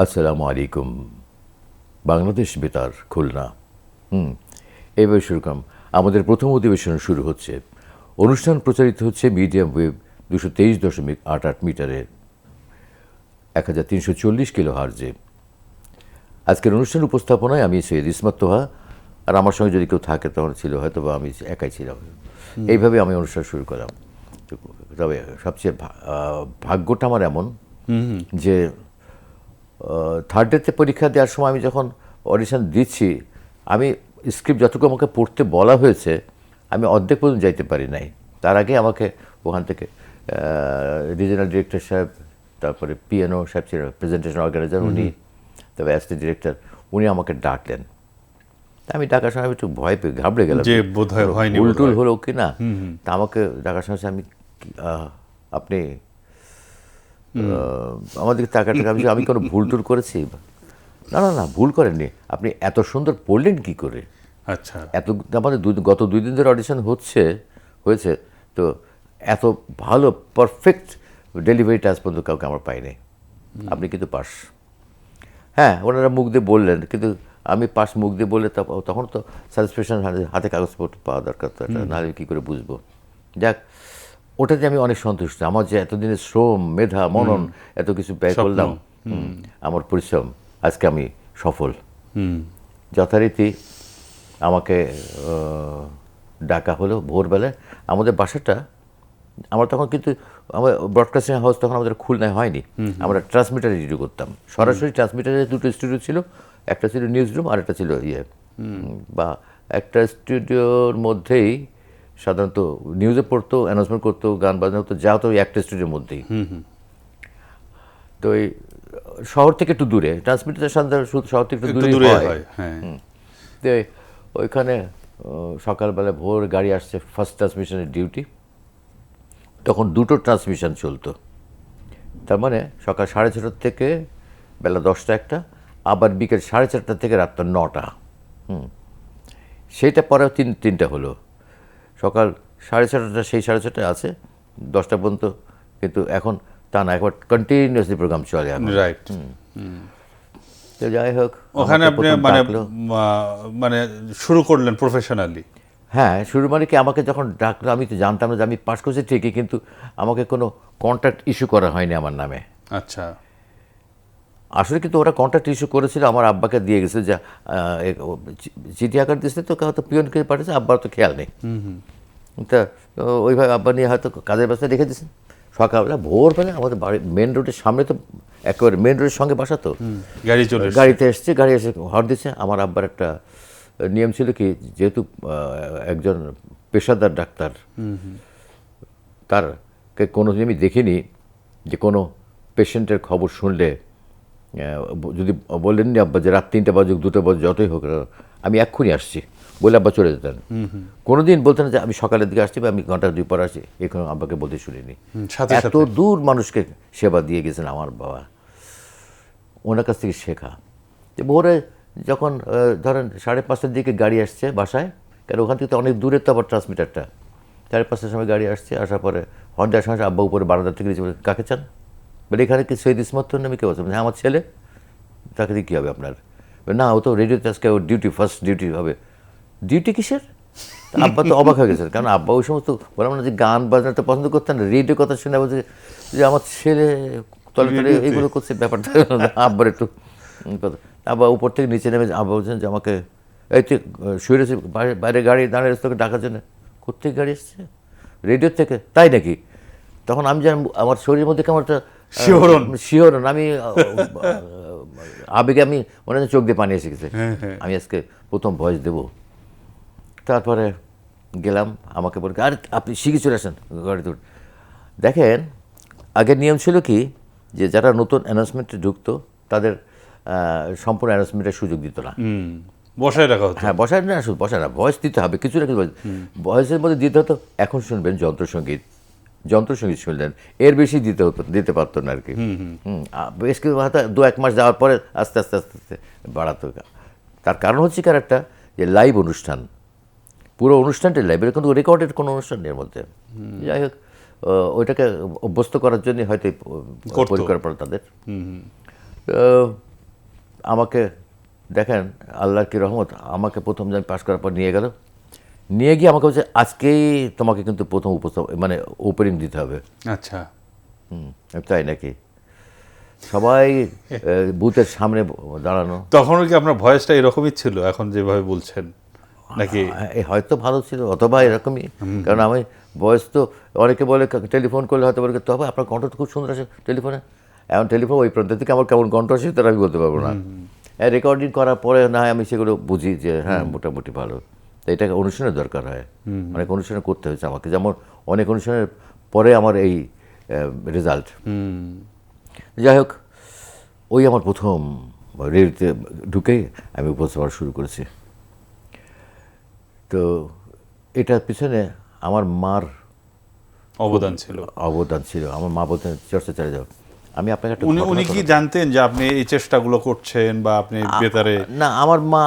আসসালামু আলাইকুম, বাংলাদেশ বেতার খুলনা, এইভাবে শুরু করলাম। আমাদের প্রথম অধিবেশন শুরু হচ্ছে। অনুষ্ঠান প্রচারিত হচ্ছে মিডিয়াম ওয়েভ 223.88 মিটারে 1340 কিলো হার্জে। আজকের অনুষ্ঠান উপস্থাপনায় আমি সৈয়দ ইসমাত তোহা, আর আমার সঙ্গে যদি কেউ থাকে তখন ছিল হয়তো বা আমি একাই ছিলাম। এইভাবে আমি অনুষ্ঠান শুরু করলাম। তবে সবচেয়ে ভাগ্যটা আমার এমন যে থার্ড ডেতে পরীক্ষা দেওয়ার সময় আমি যখন অডিশন দিচ্ছি, আমি স্ক্রিপ্ট যতটুকু আমাকে পড়তে বলা হয়েছে আমি অর্ধেক পর্যন্ত যাইতে পারি নাই। তার আগে আমাকে ওখান থেকে রিজনাল ডিরেক্টর সাহেব, তারপরে পিএনও সাহেব ছিল, প্রেজেন্টেশন অর্গানাইজার, উনি, তারপরে অ্যাসিস্ট্যান্ট ডিরেক্টর, উনি আমাকে ডাকলেন। তা আমি ডাকার সময় আমি একটু ভয় পেয়ে ঘাবড়ে গেলাম যে বোধহয় হয়নি, উল্টুল হলো কি না। তা আমাকে ডাকার সময় আমি আপনি আমাদেরকে তাকাটা আমি কোনো ভুল টুল করেছি? না না না, ভুল করেননি, আপনি এত সুন্দর পড়লেন কি করে? আচ্ছা, এত আমাদের গত 2 দিন ধরে অডিশন হয়েছে, তো এত ভালো পারফেক্ট ডেলিভারিটা আজ পর্যন্ত কাউকে আমার পাইনি, আপনি কিন্তু পাস। হ্যাঁ, ওনারা মুখ দিয়ে বললেন, কিন্তু আমি পাস মুখ দিয়ে বললে তখন তো সাটিসফ্যাকশন, হাতে কাগজপত্র পাওয়া দরকার, তো এটা নাহলে কী করে বুঝবো? যাক, ওটাতে আমি অনেক সন্তুষ্ট। আমার যে এতদিনের শ্রম, মেধা, মনন, এত কিছু ব্যয় করলাম, আমার পরিশ্রম, আজকে আমি সফল। যথারীতি আমাকে ডাকা হলো ভোরবেলায়। আমাদের বাসাটা, আমরা তখন কিন্তু আমার ব্রডকাস্টিং হাউস তখন আমাদের খুলনায় হয়নি, আমরা ট্রান্সমিটারে রেডিও করতাম সরাসরি। ট্রান্সমিটারে 2টো স্টুডিও ছিল, একটা ছিল নিউজ রুম আর একটা ছিল বা একটা স্টুডিওর মধ্যেই সাধারণত নিউজে পড়তো, অ্যানাউন্সমেন্ট করতো, গান বাজনা হতো, যা হতো ওই একটা স্টুডিওর মধ্যেই। তো এই শহর থেকে একটু দূরে, ট্রান্সমিটার সাধারণত শহর থেকে একটু দূরে হয়। তো ওইখানে সকালবেলা ভোর গাড়ি আসছে, ফার্স্ট ট্রান্সমিশনের ডিউটি, তখন 2টো ট্রান্সমিশন চলতো। তার মানে সকাল 6:30 থেকে বেলা 10টা একটা, আবার বিকেল 4:30 থেকে রাত 9টা। সেইটা পরেও তিনটা হলো। সকাল 4:30টা সেই 4:30টায় আছে, 10টা পর্যন্ত, কিন্তু এখন তা না, একবার কন্টিনিউয়াসলি প্রোগ্রাম চলে এখন। রাইট। তো যাই হোক, ওখানে আপনি মানে শুরু করলেন প্রফেশনালি? হ্যাঁ, শুরু মানে কি, আমাকে যখন ডাকলো আমি তো জানতাম না যে আমি পাস করছি ঠিকই, কিন্তু আমাকে কোনো কন্ট্রাক্ট ইস্যু করা হয়নি আমার নামে। আচ্ছা। আসলে কিন্তু ওরা কন্ট্রাক্ট ইস্যু করেছিল, আমার আব্বাকে দিয়ে গেছে, যা চিঠি আকার দিয়েছে, তো হয়তো পিয়নকে পাঠিয়েছে, আব্বার তো খেয়াল নেই। তা ওইভাবে আব্বা নিয়ে হয়তো কাজের ব্যবস্থা রেখে দিয়েছে। সকালবেলা ভোরবেলা আমাদের বাড়ি মেন রোডের সামনে, তো একেবারে মেন রোডের সঙ্গে বাসা, তো গাড়িতে এসছে, গাড়ি এসে হর্ন দিচ্ছে। আমার আব্বার একটা নিয়ম ছিল কি, যেহেতু একজন পেশাদার ডাক্তার, তারকে কোনো দিন আমি দেখিনি যে কোনো পেশেন্টের খবর শুনলে যদি বললেননি আব্বা যে রাত 3টা বাজুক 2টা বাজুক যতই হোক, আমি এক্ষুনি আসছি বলে আব্বা চলে যেতেন। কোনো দিন বলতেন যে আমি সকালের দিকে আসছি বা আমি ঘন্টা 2 পর আসছি, এখানে আব্বাকে বলতে শুনিনি। এত দূর মানুষকে সেবা দিয়ে গেছেন আমার বাবা, ওনার কাছ থেকে শেখা। যে ভোরে যখন ধরেন 5:30টার দিকে গাড়ি আসছে বাসায়, কারণ ওখান থেকে তো অনেক দূরে, তো আবার ট্রান্সমিটারটা 5:30টার সময় গাড়ি আসছে, আসার পরে হন্ডার সময় আব্বা উপরে বারান্দা থেকে দিয়েছে, কাকে চান বলে, এখানে কি সৈয়দ ইসমাত নামে কেউ আছে? হ্যাঁ, আমার ছেলে। তাকে দিয়ে কী হবে আপনার? না, ও তো রেডিওতে আজকে ওর ডিউটি, ফার্স্ট ডিউটি হবে। ডিউটি কিসের? আব্বা তো অবাক হয়ে গেছে, কারণ আব্বা ওই সমস্ত বললাম না যে গান বাজনা তো পছন্দ করতেন না, রেডিও কথা শুনে বলছে যে আমার ছেলে তলে তলে এগুলো করছে, ব্যাপারটা আব্বার একটু কথা। আব্বা উপর থেকে নিচে নেমে আব্বা বলছেন যে আমাকে, এই তুই শুয়ে রয়েছে বাইরে, গাড়ি দাঁড়িয়ে তোকে ডাকার জন্য। কোথেকে গাড়ি এসছে? রেডিওর থেকে। তাই নাকি? তখন আমি জানি আমার শরীরের মধ্যে কেমন একটা শিহরণ, আমি আবেগে আমি মনে হয় চোখ দিয়ে পানি এসে গেছে, আমি আজকে প্রথম ভয়েস দেব। তারপরে গেলাম, আমাকে বলে আর আপনি শিখে চলে আসেন গাড়িতে উঠে। দেখেন, আগের নিয়ম ছিল কি, যে যারা নতুন অ্যানাউন্সমেন্টে ঢুকতো তাদের সম্পূর্ণ অ্যানাউন্সমেন্টের সুযোগ দিত না। বসায় রাখা হতো। হ্যাঁ, বসায় না, শুধু বসায় না, ভয়েস দিতে হবে, কিছু না কিছু ভয়েসের মধ্যে দিতে হতো। এখন শুনবেন যন্ত্রসঙ্গীত, যন্ত্রসঙ্গীত শুনলেন, এর বেশি দিতে পারতো না আর কি। বেশ কিছু হয়তো 2-1 মাস যাওয়ার পরে আস্তে আস্তে আস্তে আস্তে বাড়াতো। তার কারণ হচ্ছে কার একটা, যে লাইভ অনুষ্ঠান, পুরো অনুষ্ঠানটাই লাইভ, এটা কিন্তু রেকর্ডেড কোনো অনুষ্ঠান নেই এর মধ্যে। যাই হোক, ওইটাকে অভ্যস্ত করার জন্য হয়তো করতো। পরিকল্পনা তাদের। তো আমাকে দেখেন, আল্লাহর কি রহমত, আমাকে প্রথম দিন পাশ করার পর নিয়ে গেল, নিয়ে গিয়ে আমাকে বলছে আজকেই তোমাকে কিন্তু প্রথম মানে ওপেনিং দিতে হবে। আচ্ছা। তাই নাকি? সবাই বুথের সামনে দাঁড়ানো। তখনও কি আপনার ভয়েসটা এরকমই ছিল এখন যেভাবে বলছেন, নাকি? হয়তো ভালো ছিল, অথবা এরকমই। কারণ আমি বয়স তো, অনেকে বলে টেলিফোন করলে হয়তো বলে তবে আপনার কণ্ঠ তো খুব সুন্দর আসে টেলিফোনে। এখন টেলিফোন ওই প্রান্ত থেকে আমার কেমন কণ্ঠ আসে তারা আমি বলতে পারবো না। রেকর্ডিং করার পরে না হয় আমি সেগুলো বুঝি যে হ্যাঁ মোটামুটি ভালো। তো এটাকে অনুষ্ঠানের দরকার হয়, অনেক অনুষ্ঠানে করতে হয়েছে আমাকে, যেমন অনেক অনুষ্ঠানের পরে আমার এই রেজাল্ট। যাই হোক, ওই আমার প্রথম রেডিওতে ঢুকেই আমি উপস্থাপনা শুরু করেছি। তো এটার পিছনে আমার মার অবদান ছিল। আমার মা বলতেন চর্চা চালিয়ে যাও। আমি আপনাকে একটা উনি কি জানতেন যে আপনি এই চেষ্টাগুলো করছেন বা আপনি বেতারে? না, আমার মা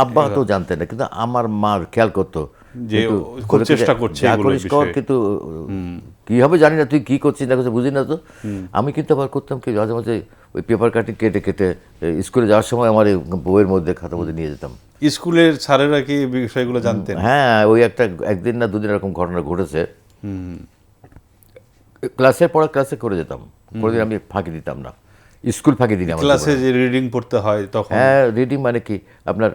আব্বা তো জানতেন না, কিন্তু আমার মা খেয়াল করতো যে খুব চেষ্টা করছে এগুলোর বিষয়ে। কিন্তু কি হবে জানি না, তুই কি করছিস না করছিস বুঝি না তো। আমি কিন্তু আবার করতাম কি, মাঝে মাঝে ওই পেপার কাটিং কেটে কেটে স্কুলে যাওয়ার সময় আমার এই বইয়ের মধ্যে খাতার মধ্যে নিয়ে যেতাম। স্কুলের স্যারেরা কি বিষয়গুলো জানতেন? হ্যাঁ, ওই একদিন না দুদিন এরকম ঘটনা ঘটেছে। ক্লাসের পড়া ক্লাসে করে যেতাম, কোনোদিন আমি ফাঁকি দিতাম না, স্কুল ফাঁকি দিই না। ক্লাসে যে রিডিং পড়তে হয় তখন? হ্যাঁ, রিডিং মানে কি আপনার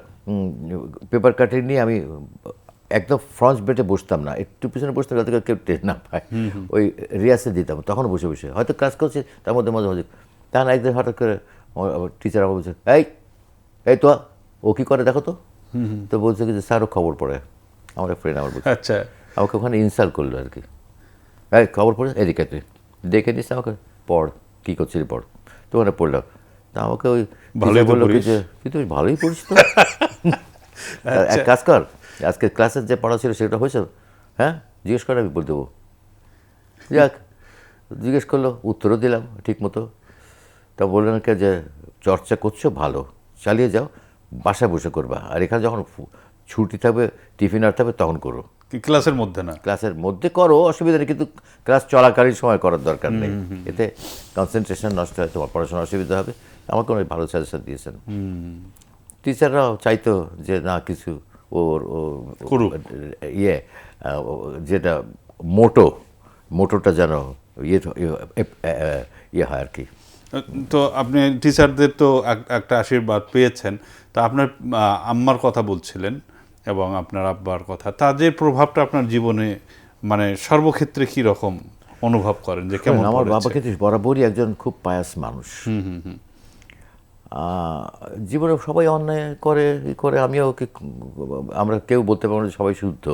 পেপার কাটিং নিয়ে আমি একদম ফ্রন্ট বেটে বসতাম না, একটু পিছনে বসতাম যাতে কেউ টের না পায়। ওই রিয়াসে দিতাম, তখন বসে বসে হয়তো ক্লাস করছি, তার মধ্যে মাঝে মাঝে তখন একদিন হঠাৎ করে টিচার আমাকে বলছে, এই তো ও কী করে দেখো তো। তো বলছে কি যে স্যারও খবর পড়ে, আমার এক ফ্রেন্ড আমার বলছে। আচ্ছা। আমাকে ওখানে ইনসাল্ট করলো আর কি, খবর পড়ে এদিকে তুই দেখে নিস, আমাকে পড়, কী করছিলি পড়। তো ওখানে পড়লাম, তা আমাকে ওই বললো কি যে তুই ভালোই পড়িস তো। এক কাজ কর, আজকে ক্লাসের যে পড়া ছিল সেটা হয়েছে, হ্যাঁ জিজ্ঞেস করে আমি বলে দেবো। যাক, জিজ্ঞেস করলো, উত্তরও দিলাম ঠিক মতো। তা বললেন কে যে চর্চা করছো ভালো, চালিয়ে যাও, বাসায় বসে করবা, আর এখানে যখন ছুটি থাকবে, টিফিন আর থাকবে তখন করো। ক্লাসের মধ্যে না? ক্লাসের মধ্যে করো, অসুবিধা নেই, কিন্তু ক্লাস চলাকালীন সময় করার দরকার নেই, এতে কনসেন্ট্রেশন নষ্ট হয়, তোমার পড়াশোনার অসুবিধা হবে। আমাকে অনেক ভালো সাজেশন দিয়েছেন। টিচাররাও চাইতো যে না কিছু ওর যেটা মোটোটা যেন ইয়ে হয় আর কি। তো আপনি টিচারদের তো একটা আশীর্বাদ পেয়েছেন, তো আপনার আম্মার কথা বলছিলেন এবং আপনার আব্বার কথা, তাদের প্রভাবটা আপনার জীবনে মানে সর্বক্ষেত্রে কি রকম অনুভব করেন, যে কেমন? আমার বাবা কিন্তু বরাবরই একজন খুব পায়াস মানুষ। জীবনে সবাই অন্যায় করে আমিও ওকে, আমরা কেউ বলতে পারবো না সবাই শুদ্ধ,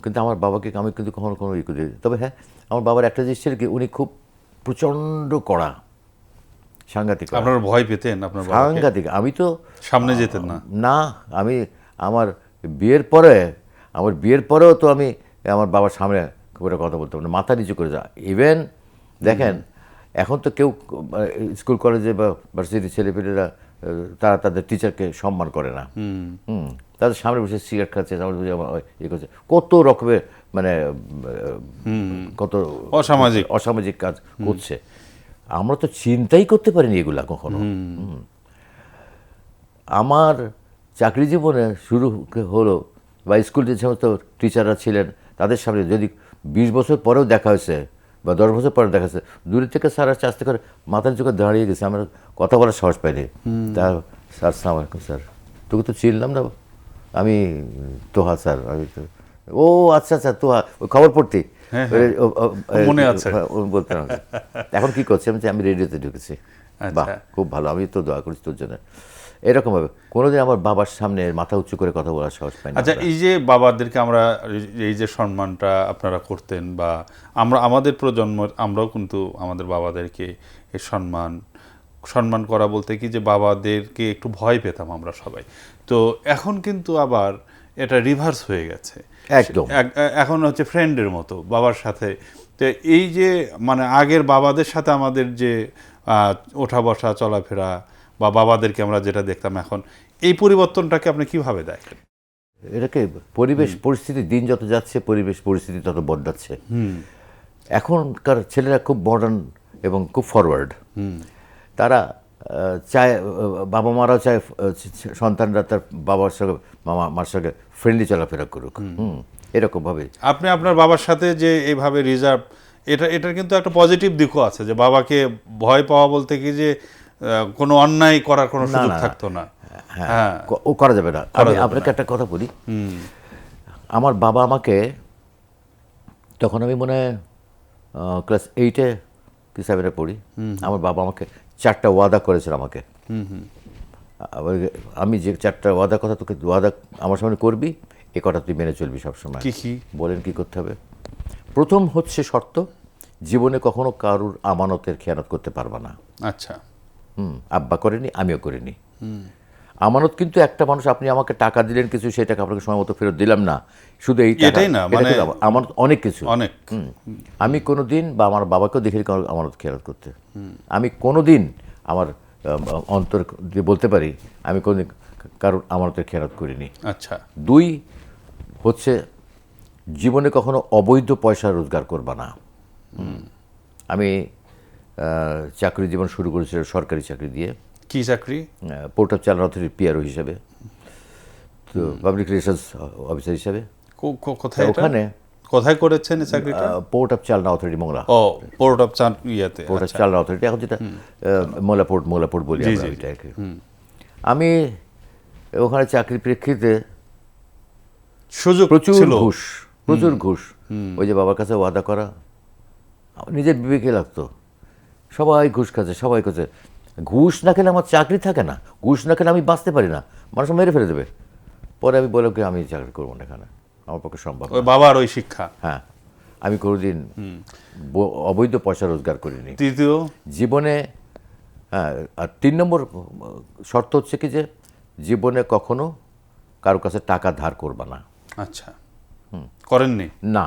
কিন্তু আমার বাবাকে আমি কিন্তু কখনো কোনো ই করি। তবে হ্যাঁ, আমার বাবার একটা জিনিস ছিল কি, উনি খুব প্রচণ্ড কড়া, সাংঘাতিক। আপনারা ভয় পেতেন আপনার বাবাকে? সাংঘাতিক। আমি তো সামনে যেতেন না? না, আমি আমার বিয়ের পরেও তো আমি আমার বাবার সামনে করে কথা বলতাম না, মাথা নিচু করে যা। ইভেন দেখেন, এখন তো কেউ স্কুল কলেজে বা ভার্সিটির ছেলেপেলেরা তারা তাদের টিচারকে সম্মান করে না। তাদের সামনে বসে সিগারেট খাচ্ছে, ইয়ে করছে, কত রকমের মানে কত অসামাজিক কাজ করছে। আমরা তো চিন্তাই করতে পারিনি এগুলা কখনো। আমার চাকরি জীবনে শুরু হলো, বা স্কুল যে সমস্ত টিচাররা ছিলেন তাদের সামনে যদি 20 বছর পরেও দেখা হয়েছে বা 10 বছর পরে দেখা যাচ্ছে, দূরের থেকে স্যার আসছে, আস্তে করে মাথার চোখে দাঁড়িয়ে গেছে, আমরা কথা বলার সাহস পাইনি। তা স্যার সালাম আলাইকুম স্যার, তোকে তো চিনলাম না, আমি তোহা স্যার। ও আচ্ছা আচ্ছা তোহা, ওই খবর পড়তি মনে আছে বলতে। এখন কি করছি আমি রেডিওতে ঢুকেছি। বাহ, খুব ভালো, আমি তো দোয়া করিস তোর জন্য। এরকমভাবে কোনোদিন আমার বাবার সামনে মাথা উঁচু করে কথা বলার সাহস পাই না। আচ্ছা, এই যে বাবাদেরকে আমরা এই যে সম্মানটা আপনারা করতেন, বা আমাদের প্রজন্ম আমরাও কিন্তু আমাদের বাবাদেরকে এই সম্মান করা বলতে কি যে বাবাদেরকে একটু ভয় পেতাম আমরা সবাই। তো এখন কিন্তু আবার এটা রিভার্স হয়ে গেছে, একদম। এখন হচ্ছে ফ্রেন্ডের মতো বাবার সাথে। তো এই যে মানে আগের বাবাদের সাথে আমাদের যে ওঠা বসা চলাফেরা বা বাবাদেরকে আমরা যেটা দেখতাম, এখন এই পরিবর্তনটাকে আপনি কিভাবে দেখেন? এটাকে পরিবেশ পরিস্থিতি, দিন যত যাচ্ছে পরিবেশ পরিস্থিতি তত বদলাচ্ছে। এখনকার ছেলেরা খুব মডার্ন এবং খুব ফরওয়ার্ড। তারা চায়, বাবা মারাও চায় সন্তানরা তার বাবার সঙ্গে মার সঙ্গে ফ্রেন্ডলি চলাফেরা করুক, এরকমভাবে। আপনি আপনার বাবার সাথে যে এইভাবে রিজার্ভ, এটার কিন্তু একটা পজিটিভ দিকও আছে, যে বাবাকে ভয় পাওয়া বলতে কি যে কোনো অন্যায় করার কোনো সুযোগ থাকতো না। হ্যাঁ, ও করা যাবে না। আমি আপনাকে একটা কথা বলি, আমার বাবা আমাকে তখন, আমি মনে হয় ক্লাস 8-এ কি 7-এ পড়ি, আমার বাবা আমাকে 4টা ওয়াদা করেছিল আমাকে। আমি যে 4টা ওয়াদার কথা তোকে ওয়াদা আমার সামনে করবি, এ কথা তুই মেনে চলবি সবসময়। কি বলেন কি করতে হবে? প্রথম হচ্ছে শর্ত, জীবনে কখনো কারুর আমানতের খেয়ানত করতে পারবা না। আচ্ছা। আব্বা করেনি, আমিও করিনি। আমানত কিন্তু একটা মানুষ, আপনি আমাকে টাকা দিলেন কিছু, সেই টাকা আপনাকে সময় মতো ফেরত দিলাম না, শুধু এটাই না, মানে আমার অনেক কিছু। অনেক। আমি কোনো দিন, বা আমার বাবাকেও দেখিনি কারো আমানত খেয়াল করতে। আমি কোনো দিন আমার অন্তর দিয়ে বলতে পারি আমি কোনো কারোর আমানতের খেয়াল করিনি। আচ্ছা। 2 হচ্ছে, জীবনে কখনো অবৈধ পয়সা রোজগার করবা না। আমি চাকরি জীবন শুরু করেছিলাম সরকারি চাকরি দিয়ে। কি চাকরি? পোর্ট অফ চালান অথরিটির পিআরও হিসাবে, তো পাবলিক রিলেশনস অফিসার হিসাবে। কোথায়? ওখানে কোথায় করেছেন এই চাকরিটা? Port of Chalna authority, Mongla. ও, পোর্ট অফ ইয়াতে। পোর্ট অফ চালনা অথরিটি, এখন যেটা মোংলা পোর্ট বলি আমরা ওইটাকে। আমি ওখানে চাকরির প্রেক্ষিতে সুযোগ প্রচুর ঘুষ। ওই যে বাবার কাছে ওয়াদা করা, নিজের বিবেকে লাগতো। সবাই ঘুষ খাচ্ছে, সবাই করছে। ঘুষ না খেলে আমার চাকরি থাকে না, ঘুষ না খেলে আমি বাঁচতে পারি না, মানুষ মেরে ফেলে দেবে। পরে আমি বললাম কি, আমি চাকরি করবো না এখানে, আমার পক্ষে সম্ভব না। ওই বাবার ওই শিক্ষা। হ্যাঁ, আমি কোনোদিন অবৈধ পয়সা রোজগার করিনি। তৃতীয় জীবনে, হ্যাঁ, আর 3 নম্বর শর্ত হচ্ছে কি যে জীবনে কখনো কারো কাছে টাকা ধার করবা না। আচ্ছা, করেননি? না,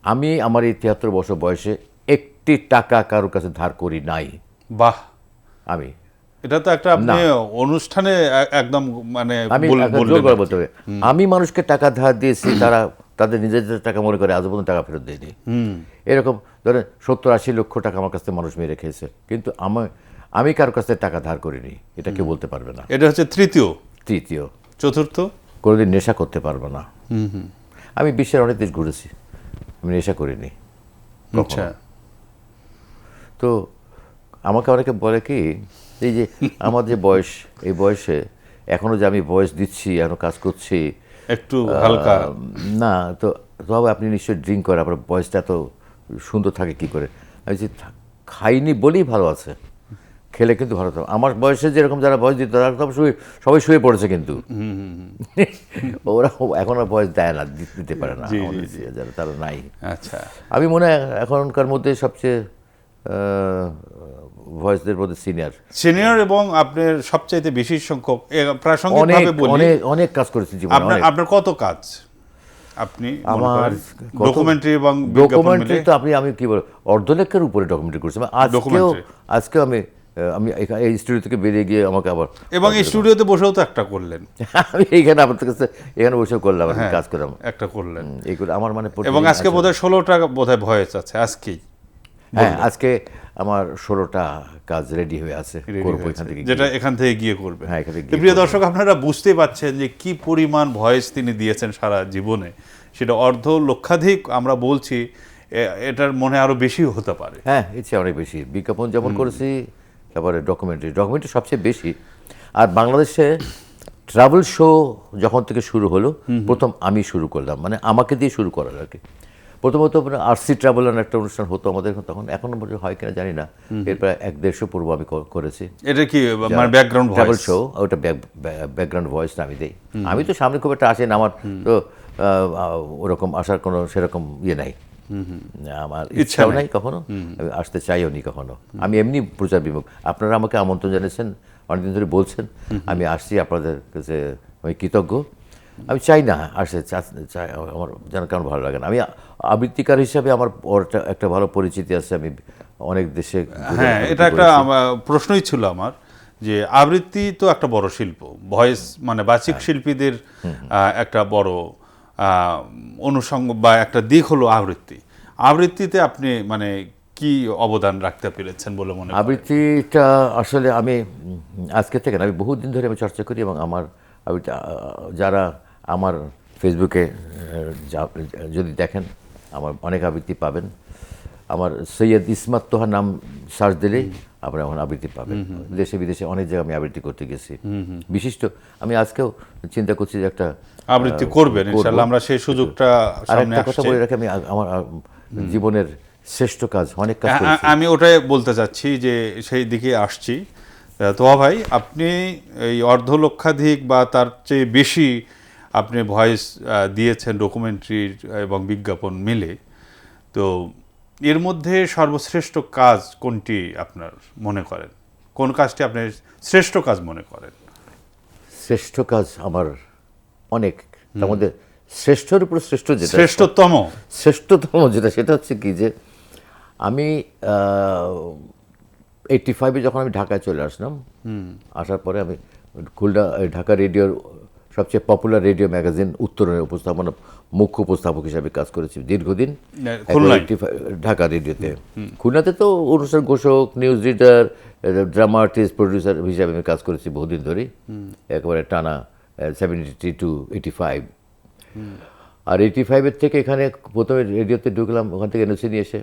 আমি আমার এই 73 বছর বয়সে একটি টাকা কারোর কাছে ধার করি নাই। বাহ। আমি, এটা তো একটা আপনি অনুষ্ঠানে একদম মানে আমি বলতে হবে, আমি মানুষকে টাকা ধার দিয়েছি, তারা তাদের নিজেদের টাকা মনে করে আজ পর্যন্ত টাকা ফেরত দেয়নি। এরকম ধরেন 70-80 লক্ষ টাকা আমার কাছ থেকে মানুষ মেরে খেয়েছে, কিন্তু আমি কারোর কাছ থেকে টাকা ধার করিনি, এটা কেউ বলতে পারবে না। এটা হচ্ছে তৃতীয়। চতুর্থ, কোনোদিন নেশা করতে পারবো না। আমি বিশ্বের অনেক দেশ ঘুরেছি, আমি নেশা করিনি। আচ্ছা। তো আমাকে অনেকে বলে কি, এই যে আমার যে বয়স, এই বয়সে এখনো যে আমি বয়স দিচ্ছি, এখনো কাজ করছি, একটু হালকা না তো তবে আপনি নিশ্চয়ই ড্রিঙ্ক করেন, আপনার বয়সটা এত সুন্দর থাকে কি করে? আমি যে খাইনি বলেই ভালো আছে, খেলে কিন্তু ভালো থাকে। আমার বয়সে যেরকম যারা বয়স দিত, তারা সবাই শুয়ে পড়েছে, কিন্তু ওরা এখন আর বয়স দেয় না, দিতে পারে না, যারা তারা নাই। আচ্ছা। আমি মনে হয় এখনকার মধ্যে সবচেয়ে ভয়েসদের মধ্যে সিনিয়র, এবং আপনার সবচাইতে বেশি সংখ্যক প্রাসঙ্গিকভাবে বলি, অনেক কাজ করেছি জীবনে। আপনার কত কাজ? আপনি আমার ডকুমেন্টারি এবং ডকুমেন্টারি তো আমি কি বলবো, অর্ধলেখের উপরে ডকুমেন্টারি করছি। আজকেও আমি এই স্টুডিও থেকে বেরিয়ে গিয়ে আমাকে আবার, এবং এই স্টুডিওতে বসেও তো একটা করলেন। আমি এইখানে আপনার কাছে এখানে বসেও করলাম, কাজ করলাম, একটা করলেন এইগুলো আমার মানে। এবং আজকে বোধহয় 16টা বোধহয় ভয়েস আছে আজকেই। হ্যাঁ, আজকে আমার 16টা কাজ রেডি হয়ে আছে, যেটা এখান থেকে গিয়ে করবে। হ্যাঁ, প্রিয় দর্শক, আপনারা বুঝতে পারছেন যে কি পরিমাণ ভয়েস তিনি দিয়েছেন সারা জীবনে, সেটা লক্ষাধিক আমরা বলছি, এটার মনে আরো বেশি হতে পারে। হ্যাঁ, ইচ্ছে অনেক বেশি। বিজ্ঞাপন যেমন করেছি, তারপরে ডকুমেন্টারি সবচেয়ে বেশি। আর বাংলাদেশে ট্রাভেল শো যখন থেকে শুরু হলো, প্রথম আমি শুরু করলাম, মানে আমাকে দিয়ে শুরু করার আর কি। প্রথমত আরসি ট্রাভেলার একটা অনুষ্ঠান হতো আমাদের তখন, এখন হয় কিনা জানি না, এরপর 1-1.5 পূর্ব আমি করেছি এটা কি মানে ব্যাকগ্রাউন্ড ট্রাভেল ভয়েস? শো, ওটা ব্যাকগ্রাউন্ড ভয়েসটা আমি দিই। আমি তো সামনে খুব একটা আসি না, আমার তো ওরকম আসার কোনো সেরকম ইয়ে নাই, আমার ইচ্ছাও নাই কখনো, আমি আসতে চাইও নি কখনো। আমি এমনি প্রচার বিমুখ। আপনারা আমাকে আমন্ত্রণ জানিয়েছেন, অনেকদিন ধরে বলছেন, আমি আসছি, আপনাদের কাছে আমি কৃতজ্ঞ। আমি চাই না আসে, চাই আমার যেন কেমন ভালো লাগে না। আমি আবৃত্তিকার হিসাবে আমার একটা ভালো পরিচিতি আছে, আমি অনেক দেশে হ্যাঁ, এটা একটা প্রশ্নই ছিল আমার, যে আবৃত্তি তো একটা বড় শিল্প, ভয়েস মানে বাচিক শিল্পীদের একটা বড় অনুষঙ্গ বা একটা দিক হলো আবৃত্তি। আবৃত্তিতে আপনি মানে কি অবদান রাখতে পেরেছেন বলে মনে করেন? আবৃত্তিটা আসলে আমি আজকে থেকে না, আমি বহুদিন ধরে আমি চর্চা করি, এবং আমার আবৃত্তি যারা আমার ফেসবুকে যদি দেখেন, আমার অনেক আবৃত্তি পাবেন। আমার সৈয়দ ইসমাত তোহা নাম সার্চ দিলেই আপনারা আমার আবৃত্তি পাবেন। দেশে বিদেশে অনেক জায়গায় আমি আবৃত্তি করতে গেছি, বিশিষ্ট। আমি আজকেও চিন্তা করছি যে একটা আবৃত্তি করবেন ইনশাআল্লাহ, আমরা সেই সুযোগটা আর সামনে একটা কথা আসছে। বলে রাখি, আমি আমার জীবনের শ্রেষ্ঠ কাজ অনেক কাজ করেছি। আমি ওটাই বলতে চাচ্ছি যে সেই দিকে আসছি। তোয়া ভাই, আপনি এই অর্ধলক্ষাধিক বা তার চেয়ে বেশি আপনি ভয়েস দিয়েছেন ডকুমেন্টারি এবং বিজ্ঞাপন মিলে। তো এর মধ্যে সর্বশ্রেষ্ঠ কাজ কোনটি আপনার মনে করেন? কোন কাজটি আপনি শ্রেষ্ঠ কাজ মনে করেন? শ্রেষ্ঠ কাজ আমার অনেক, তার মধ্যে শ্রেষ্ঠর উপর শ্রেষ্ঠ যেটা, শ্রেষ্ঠতম যেটা, সেটা হচ্ছে কি যে আমি 85-এ যখন আমি ঢাকায় চলে আসলাম, আসার পরে আমি ঢাকা রেডিওর সবচেয়ে পপুলার রেডিও ম্যাগাজিন উত্তরণের উপস্থাপনা মুখ্য উপস্থাপক হিসাবে কাজ করেছি দীর্ঘদিন ঢাকা রেডিওতে। খুলনাতে তো অনুষ্ঠান ঘোষক, news reader, drama artist, producer হিসাবে আমি কাজ করেছি বহুদিন ধরেই, একেবারে টানা 70 to 85। আর 85-এর থেকে এখানে প্রথমে রেডিওতে ঢুকলাম, ওখান থেকে এনওসি নিয়ে এসে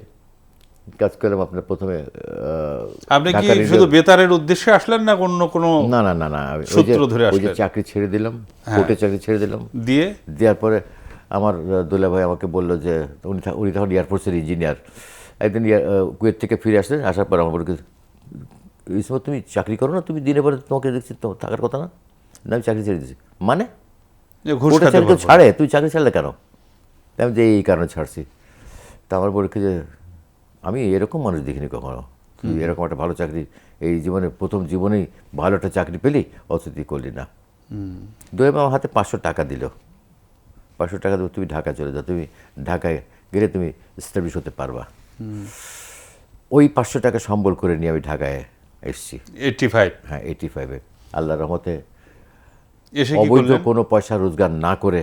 কাজ করলাম। আপনার প্রথমে আপনি কি শুধু বেতারের উদ্দেশ্যে আসলেন না অন্য কোনো? না না না না, সূত্র ধরে ওই যে আসলেন? চাকরি ছেড়ে দিলাম, কোর্টে চাকরি ছেড়ে দিলাম, দেওয়ার পরে আমার দুলা ভাই আমাকে বললো যে, উনি তখন এয়ারফোর্সের ইঞ্জিনিয়ার, একদিন কুয়েত থেকে ফিরে আসলেন, আসার পর আমার বলে, এই সময় তুমি চাকরি করো না, তুমি দিনে পরে তোমাকে দেখছি তো থাকার কথা না, আমি চাকরি ছেড়ে দিয়েছি। মানে কোর্টে চাকরি তো ছাড়ে, তুই চাকরি ছাড়লে কেন? আমি যে এই কারণে ছাড়ছি। তা আমার বলে যে, আমি এরকম মানুষ দেখিনি কখনো, তুই এরকম একটা ভালো চাকরি এই জীবনে প্রথম জীবনেই ভালো একটা চাকরি পেলি, অথচ তুই করলি না। দোয়েব আমার হাতে 500 টাকা দিল, 500 টাকা দেবো, তুমি ঢাকা চলে যাও, তুমি ঢাকায় গেলে তুমি এস্টাবলিশ হতে পারবা। ওই 500 টাকা সম্বল করে নিয়ে আমি ঢাকায় এসেছি 85। হ্যাঁ, 85-এ আল্লাহর রহমতে অবৈধ কোনো পয়সা রোজগার না করে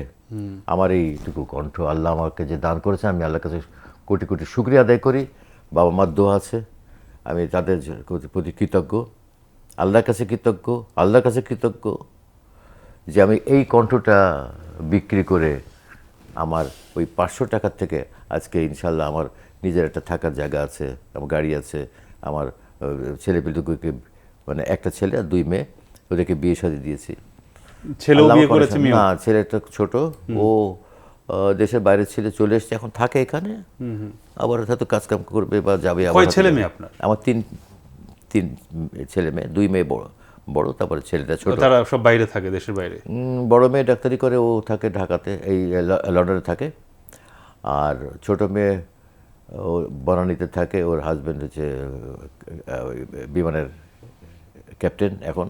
আমার এইটুকু কণ্ঠ আল্লাহ আমাকে যে দান করেছে, আমি আল্লাহর কাছে কোটি কোটি শুকরিয়া আদায় করি। বাবা মার দোয়া আছে, আমি তাদের প্রতি কৃতজ্ঞ, আল্লাহর কাছে কৃতজ্ঞ যে আমি এই কণ্ঠটা বিক্রি করে আমার ওই 500 টাকার থেকে আজকে ইনশাল্লাহ আমার নিজের একটা থাকার জায়গা আছে, আমার গাড়ি আছে, আমার ছেলেপিলেগুলোকে, মানে একটা ছেলে আর 2 মেয়ে, ওদেরকে বিয়ে শাদী দিয়েছি। না, ছেলেটা ছোট, ও দেশের বাইরে ছিল, চলে এসছে, এখন থাকে এখানে, আবার হয়তো কাজকাম করবে বা যাবে। আমার 3 ছেলে মেয়ে, 2 মেয়ে বড়, তারপরে ছেলেটা ছোট। তারা সব বাইরে থাকে, দেশের বাইরে। বড় মেয়ে ডাক্তারি করে, ও থাকে ঢাকাতে, এই লন্ডনে থাকে। আর ছোট মেয়ে ও বনানীতে থাকে, ওর হাজব্যান্ড হচ্ছে বিমানের ক্যাপ্টেন এখন।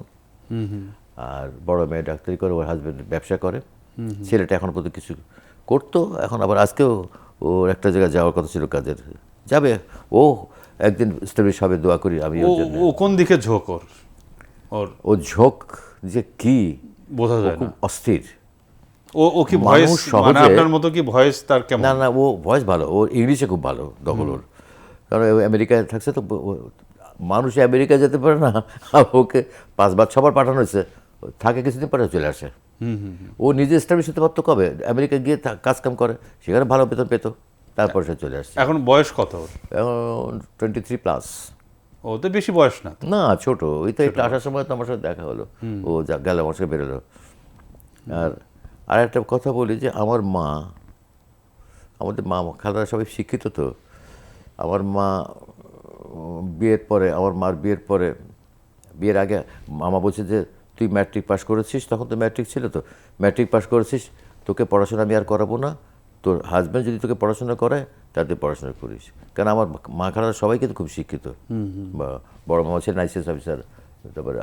আর বড় মেয়ে ডাক্তারি করে, ওর হাজব্যান্ড ব্যবসা করে। ছেলেটা এখন পর্যন্ত কিছু করতো, এখন আবার আজকেও ওর একটা জায়গায় যাওয়ার কথা ছিল কাজের, যাবে। ও একদিন স্টাবলিশ হবে, দোয়া করি আমি ওর জন্য। ও কোন দিকে ঝোঁক ও ঝোঁক যে কি বোঝা যায় না, অস্থির। ও কি ভয়েস মানে আপনার মতো কি ভয়েস তার কেমন? না, ও ভয়েস ভালো, ওর ইংলিশে খুব ভালো দখল ওর, কারণ আমেরিকায় থাকছে তো, মানুষ আমেরিকায় যেতে পারে না, ওকে 5 বার 6 বার পাঠানো হয়েছে, থাকে কিছুদিন পরে চলে আসে। ও নিজে এস্টাবলিশ হতে পারতো কবে, আমেরিকায় গিয়ে কাজকাম করে, সেখানে ভালো বেতন পেত, তারপর সে চলে আসছে। এখন বয়স কত? এখন 23+। ও তো বেশি বয়স না। না, ছোট। ওই তো একটু আসার সময় তো আমার সাথে দেখা হলো, ও গেল, আমার সাথে বেরোলো। আর একটা কথা বলি যে আমার মা আমাদের মা খালারা সবাই শিক্ষিত তো। আমার মা বিয়ের পরে, আমার মার বিয়ের পরে, বিয়ের আগে মামা বলছে যে তুই ম্যাট্রিক পাস করেছিস, তখন তো ম্যাট্রিক ছিল, তো ম্যাট্রিক পাস করেছিস, তোকে পড়াশোনা আমি আর করাবো না, তোর হাজব্যান্ড যদি তোকে পড়াশোনা করায় তাতে পড়াশোনা করিস। কারণ আমার মা খালারা সবাই কিন্তু খুব শিক্ষিত, বা বড় মামা ছিলেন আইসিএস অফিসার, তারপরে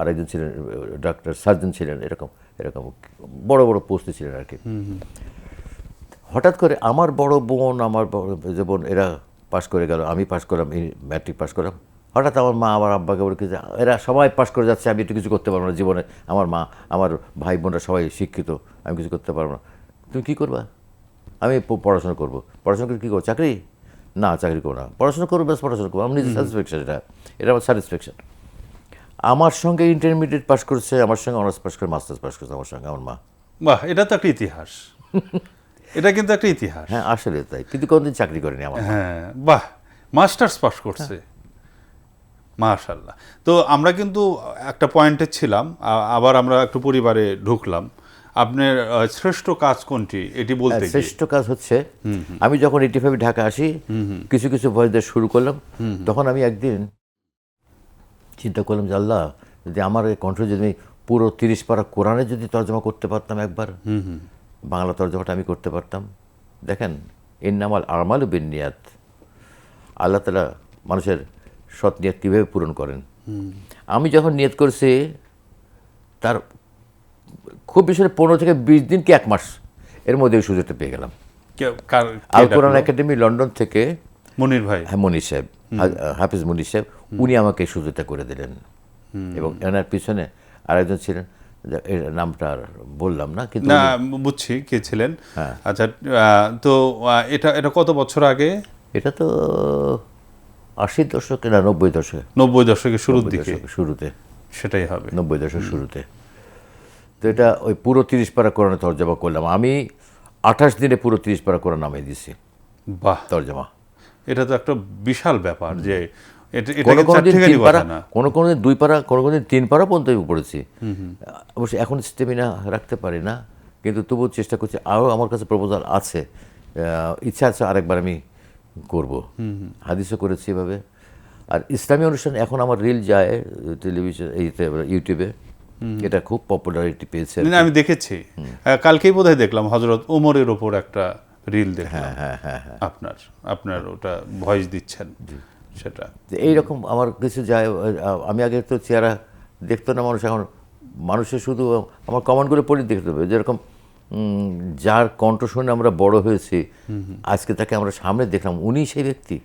আরেকজন ছিলেন ডাক্তার, সার্জন ছিলেন, এরকম এরকম বড় বড় পোস্টে ছিলেন আর কি। হঠাৎ করে আমার বড় বোন, আমার বড় যে বোন, এরা পাশ করে গেল, আমি পাশ করলাম, ম্যাট্রিক পাশ করলাম। হঠাৎ আমার মা আমার আব্বাকে বলে যে এরা সবাই পাশ করে যাচ্ছে, আমি একটু কিছু করতে পারবো না জীবনে, আমার মা আমার ভাই বোনরা সবাই শিক্ষিত, আমি কিছু করতে পারবো না, তুমি কী করবা? আমি পড়াশোনা করবো। পড়াশোনা করে কী করবো? চাকরি? না, চাকরি করবো না, পড়াশোনা করবো, ব্যাস পড়াশোনা করবো, আমার নিজের স্যাটিসফ্যাকশন, এটা আমার স্যাটিসফ্যাকশন। আমার সঙ্গে ইন্টারমিডিয়েট পাশ করছে, আমার সঙ্গে অনার্স পাশ করে মাস্টার্স পাশ করছে আমার সঙ্গে আমার মা। বাহ, এটা তো একটা ইতিহাস। এটা কিন্তু একটা ইতিহাস। হ্যাঁ, আসলে তাই, কিন্তু কোনোদিন চাকরি করেনি আমার মা। হ্যাঁ, বাহ, মাস্টার্স পাস করছে, মাশাআল্লাহ। তো আমরা কিন্তু একটা পয়েন্টে ছিলাম, আবার আমরা একটু পরিবারে ঢুকলাম। আপনার শ্রেষ্ঠ কাজ কোনটি এটি বলতে গিয়ে? শ্রেষ্ঠ কাজ হচ্ছে, আমি যখন 85 ঢাকা আসি, কিছু কিছু ভয়েস দেওয়া শুরু করলাম, তখন আমি একদিন চিন্তা করলাম যে আল্লাহ, যদি আমার এই কণ্ঠ যদি আমি পুরো 30 পারা কোরআনে যদি তর্জমা করতে পারতাম একবার, বাংলা তর্জমাটা আমি করতে পারতাম। দেখেন, ইন্নামাল আমালু বিন্নিয়াত, আল্লাহ তাআলা মানুষের সৎ নিয়ত কীভাবে পূরণ করেন। আমি যখন নিয়ত করছি, তার খুব বেশি 15 থেকে 20 দিন কি 1 মাস এর মধ্যে ওই সুযোগটা পেয়ে গেলাম। আল কোরআন একাডেমি লন্ডন থেকে মনির ভাই, হ্যাঁ, মনির সাহেব, হাফিজ মনির সাহেব, উনি আমাকে সুযোগটা করে দিলেন। এবং এনার পিছনে আরেকজন ছিলেন, এর নামটা আর বললাম না, কিন্তু না বুঝছি কে ছিলেন। আচ্ছা, তো এটা এটা কত বছর আগে? এটা তো 80 দশকে না 90 দশকে, 90 দশকের শুরুর দিকে, শুরুতে, সেটাই হবে 90 দশকের শুরুতে। তো এটা ওই পুরো 30 পারা কোরআনে তর্জমা করলাম আমি, 28 দিনে পুরো 30 পারা কোরআন নামিয়ে দিয়েছি। বাহ, তর্জমা এটা তো একটা বিশাল ব্যাপার যে কোনো কোনো দিন 3 পারা, কোনো কোনো দিন 2 পারা, কোনো কোনো দিন 3 পারা পর্যন্ত আমি পড়েছি। অবশ্যই এখন স্টেমিনা রাখতে পারি না, কিন্তু তবুও চেষ্টা করছি। আরও আমার কাছে প্রপোজাল আছে, ইচ্ছা আছে আরেকবার আমি করব। হাদিসও করেছি এভাবে। আর ইসলামী অনুষ্ঠান এখন আমার রিল যায় টেলিভিশন, এইতে ইউটিউবে, এটা খুব পপুলারিটি পেয়েছে। আমি দেখেছি, কালকেই বোধহয় দেখলাম হযরত ওমরের ওপর একটা রিল দেখলাম। হ্যাঁ, আপনার ওটা ভয়েস দিচ্ছেন, সেটা এইরকম আমার কিছু যায়। আমি আগে তো চেহারা দেখতো না মানুষ, এখন মানুষের শুধু আমার কমেন্টগুলো পড়ে দেখতে হবে, যেরকম যার কণ্ঠ শুনে আমরা বড় হয়েছি, আজকে তাকে আমরা সামনে দেখলাম, উনি সেই ব্যক্তি।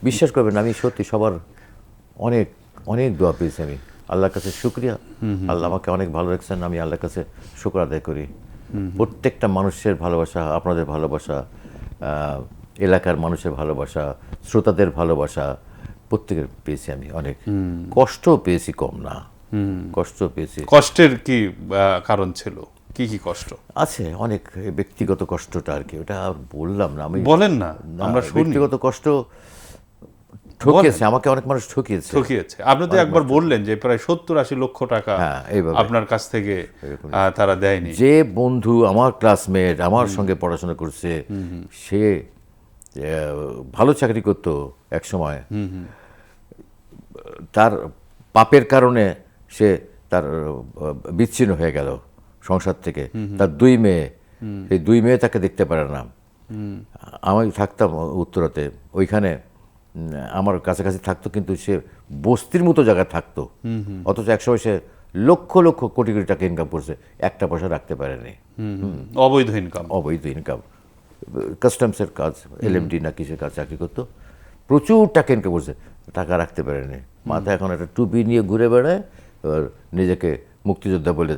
বিশ্বাস করবেন, আমি সত্যি সবার অনেক অনেক দোয়া পেয়েছি আমি, আল্লাহর কাছে শুকরিয়া। আল্লাহ আমাকে অনেক ভালো রাখছেন, আমি আল্লাহর কাছে শুকর আদায় করি। প্রত্যেকটা মানুষের ভালোবাসা, আপনাদের ভালোবাসা, এলাকার মানুষের ভালোবাসা, শ্রোতাদের ভালোবাসা, প্রত্যেকের পেয়েছি আমি অনেক। কষ্টও পেয়েছি, কম না, কষ্ট পেয়েছি। কষ্টের কি কারণ ছিল? কি কি কষ্ট আছে? অনেক ব্যক্তিগত কষ্টটা আর কি, ওটা আর বললাম না আমি। বলেন না, আমরা শুনি। ব্যক্তিগত কষ্ট ঠকিয়েছে আমাকে, অনেক মানুষ ঠকিয়েছে। আপনি তো একবার বললেন যে প্রায় 70-80 লক্ষ টাকা এইভাবে আপনার কাছ থেকে তারা দেয়নি। যে বন্ধু আমার ক্লাসমেট আমার সঙ্গে পড়াশোনা করছে, সে ভালো চাকরি করতো এক সময়, তার পাপের কারণে সে তার বিচ্ছিন্ন হয়ে গেল সংসার থেকে। তার 2 মেয়ে, এই 2 মেয়ে তাকে দেখতে পারে না। আমি থাকতাম উত্তরাতে, ওইখানে আমার কাছাকাছি থাকতো, কিন্তু সে বস্তির মতো জায়গায় থাকতো, অথচ একসময় সে লক্ষ লক্ষ কোটি কোটি টাকা ইনকাম করছে, একটা পয়সা রাখতে পারেনি। অবৈধ ইনকাম, অবৈধ ইনকাম, কাস্টমসের কাজ, LMD না কিসের কাজ চাকরি করতো, প্রচুর টাকা ইনকাম করছে, টাকা রাখতে পারেনি। মাথায় এখন একটা টুপি নিয়ে ঘুরে বেড়ায়, আর নিজেকে মুক্তিযোদ্ধা বলে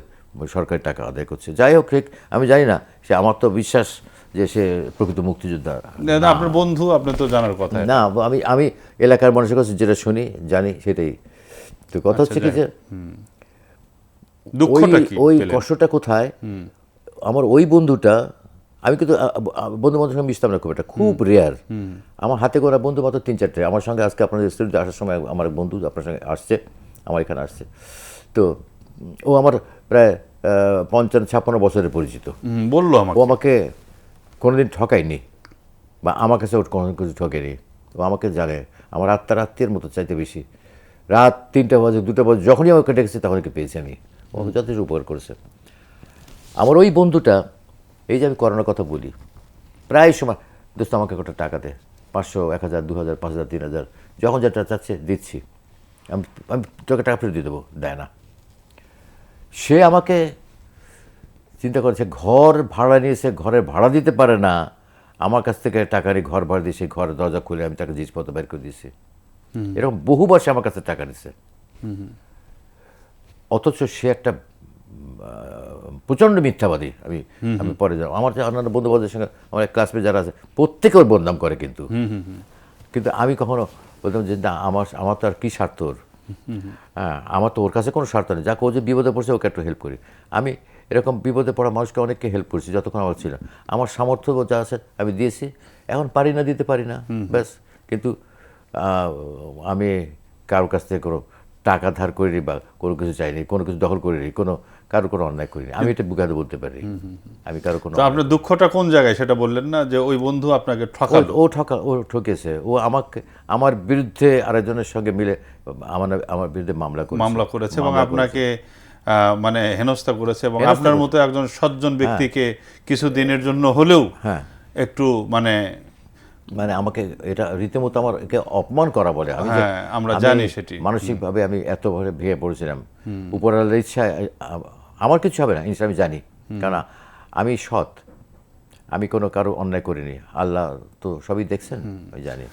সরকারি টাকা আদায় করছে। যাই হোক, আমি জানি না, সে, আমার তো বিশ্বাস যে সে প্রকৃত মুক্তিযোদ্ধা। আপনার বন্ধু, আপনার তো জানার কথা না, আমি এলাকার মানুষের কাছে যেটা শুনি জানি সেটাই। তো কথা হচ্ছে কি যে ওই কষ্টটা কোথায়, আমার ওই বন্ধুটা, আমি কিন্তু বন্ধু বান্ধবের সঙ্গে মিশতাম না খুব একটা, খুব রেয়ার। আমার হাতে গোনা বন্ধু মাত্র 3-4টে। আমার সঙ্গে আজকে আপনাদের স্টুডিওতে আসার সময় আমার বন্ধু আপনার সঙ্গে আসছে, আমার এখানে আসছে। তো ও আমার প্রায় 55-56 বছরের পরিচিত। বললো ও আমাকে কোনোদিন ঠকাইনি, বা আমার কাছে ওর কোনো কিছু ঠকেনি। ও আমাকে জানে, আমার আত্মীয়ের মতো চাইতে বেশি। রাত 3টা বাজে 2টা বাজে যখনই আমাকে ডেকেছে তখন ওকে পেয়েছি আমি। ও যথেষ্ট উপকার করেছে। আমার ওই বন্ধুটা, এই যে আমি করোনার কথা বলি, প্রায় সময় দোস্ত আমাকে একটা টাকা দে, 500, 1000, 2000, 5000, 3000, যখন যেটা চাচ্ছে দিচ্ছি, আমি আমি তোকে টাকা ফেরত দিয়ে দেবো, দেয় না। সে আমাকে চিন্তা করেছে, ঘর ভাড়া নিয়েছে, ঘরের ভাড়া দিতে পারে না, আমার কাছ থেকে টাকা নিয়ে ঘর ভাড়া দিয়ে সেই ঘরের দরজা খুলে আমি তাকে জিনিসপত্র বের করে দিয়েছি। এরকম বহুবার সে আমার কাছে টাকা নিচ্ছে। অথচ সে একটা প্রচণ্ড মিথ্যাবাদী। আমি পরে যাব, আমার যে অন্যান্য বন্ধু বান্ধবের সঙ্গে আমার ক্লাসমেট যারা আছে প্রত্যেকে ওর বদনাম করে, কিন্তু আমি কখনো বলতাম যে না, আমার তো আর কি স্বার্থ ওর, হ্যাঁ, আমার তো ওর কাছে কোনো স্বার্থ নেই, যাকে ও যে বিপদে পড়ছে ওকে একটু হেল্প করি। আমি এরকম বিপদে পড়া মানুষকে অনেককে হেল্প করেছি যতক্ষণ আমার ছিল। আমার সামর্থ্য যা আছে আমি দিয়েছি, এখন পারি না, দিতে পারি না, ব্যাস। কিন্তু আমি কারোর কাছ থেকে কোনো টাকা ধার করিনি বা কোনো কিছু চাইনি, কোনো কিছু দখল করিনি, কারো কোনো অন্যায় করিনি, আমি এটা বুঝাতে বলতে পারি। আমি কারো কোনো, তো আপনার দুঃখটা কোন জায়গায় সেটা বললেন না, যে ওই বন্ধু আপনাকে ঠকালো। ও ঠকেছে, ও আমার বিরুদ্ধে আরেকজনের সঙ্গে মিলে আমার বিরুদ্ধে মামলা করেছে এবং আপনাকে মানে হেনস্থা করেছে, এবং আপনার মতো একজন সজ্জন ব্যক্তিকে কিছু দিনের জন্য হলেও একটু মানে আমাকে এটা রীতিমতো আমার একে অপমান করা বলে। আমরা জানি সেটি মানসিকভাবে আমি এত ভেঙে পড়েছিলাম। উপরওয়ালার ইচ্ছায় আমার কিছু হবে না, আমি জানি, কারণ আমি সৎ, আমি কোনো কারো অন্যায় করিনি, আল্লাহ তো সবই দেখছেন, আমি জানি।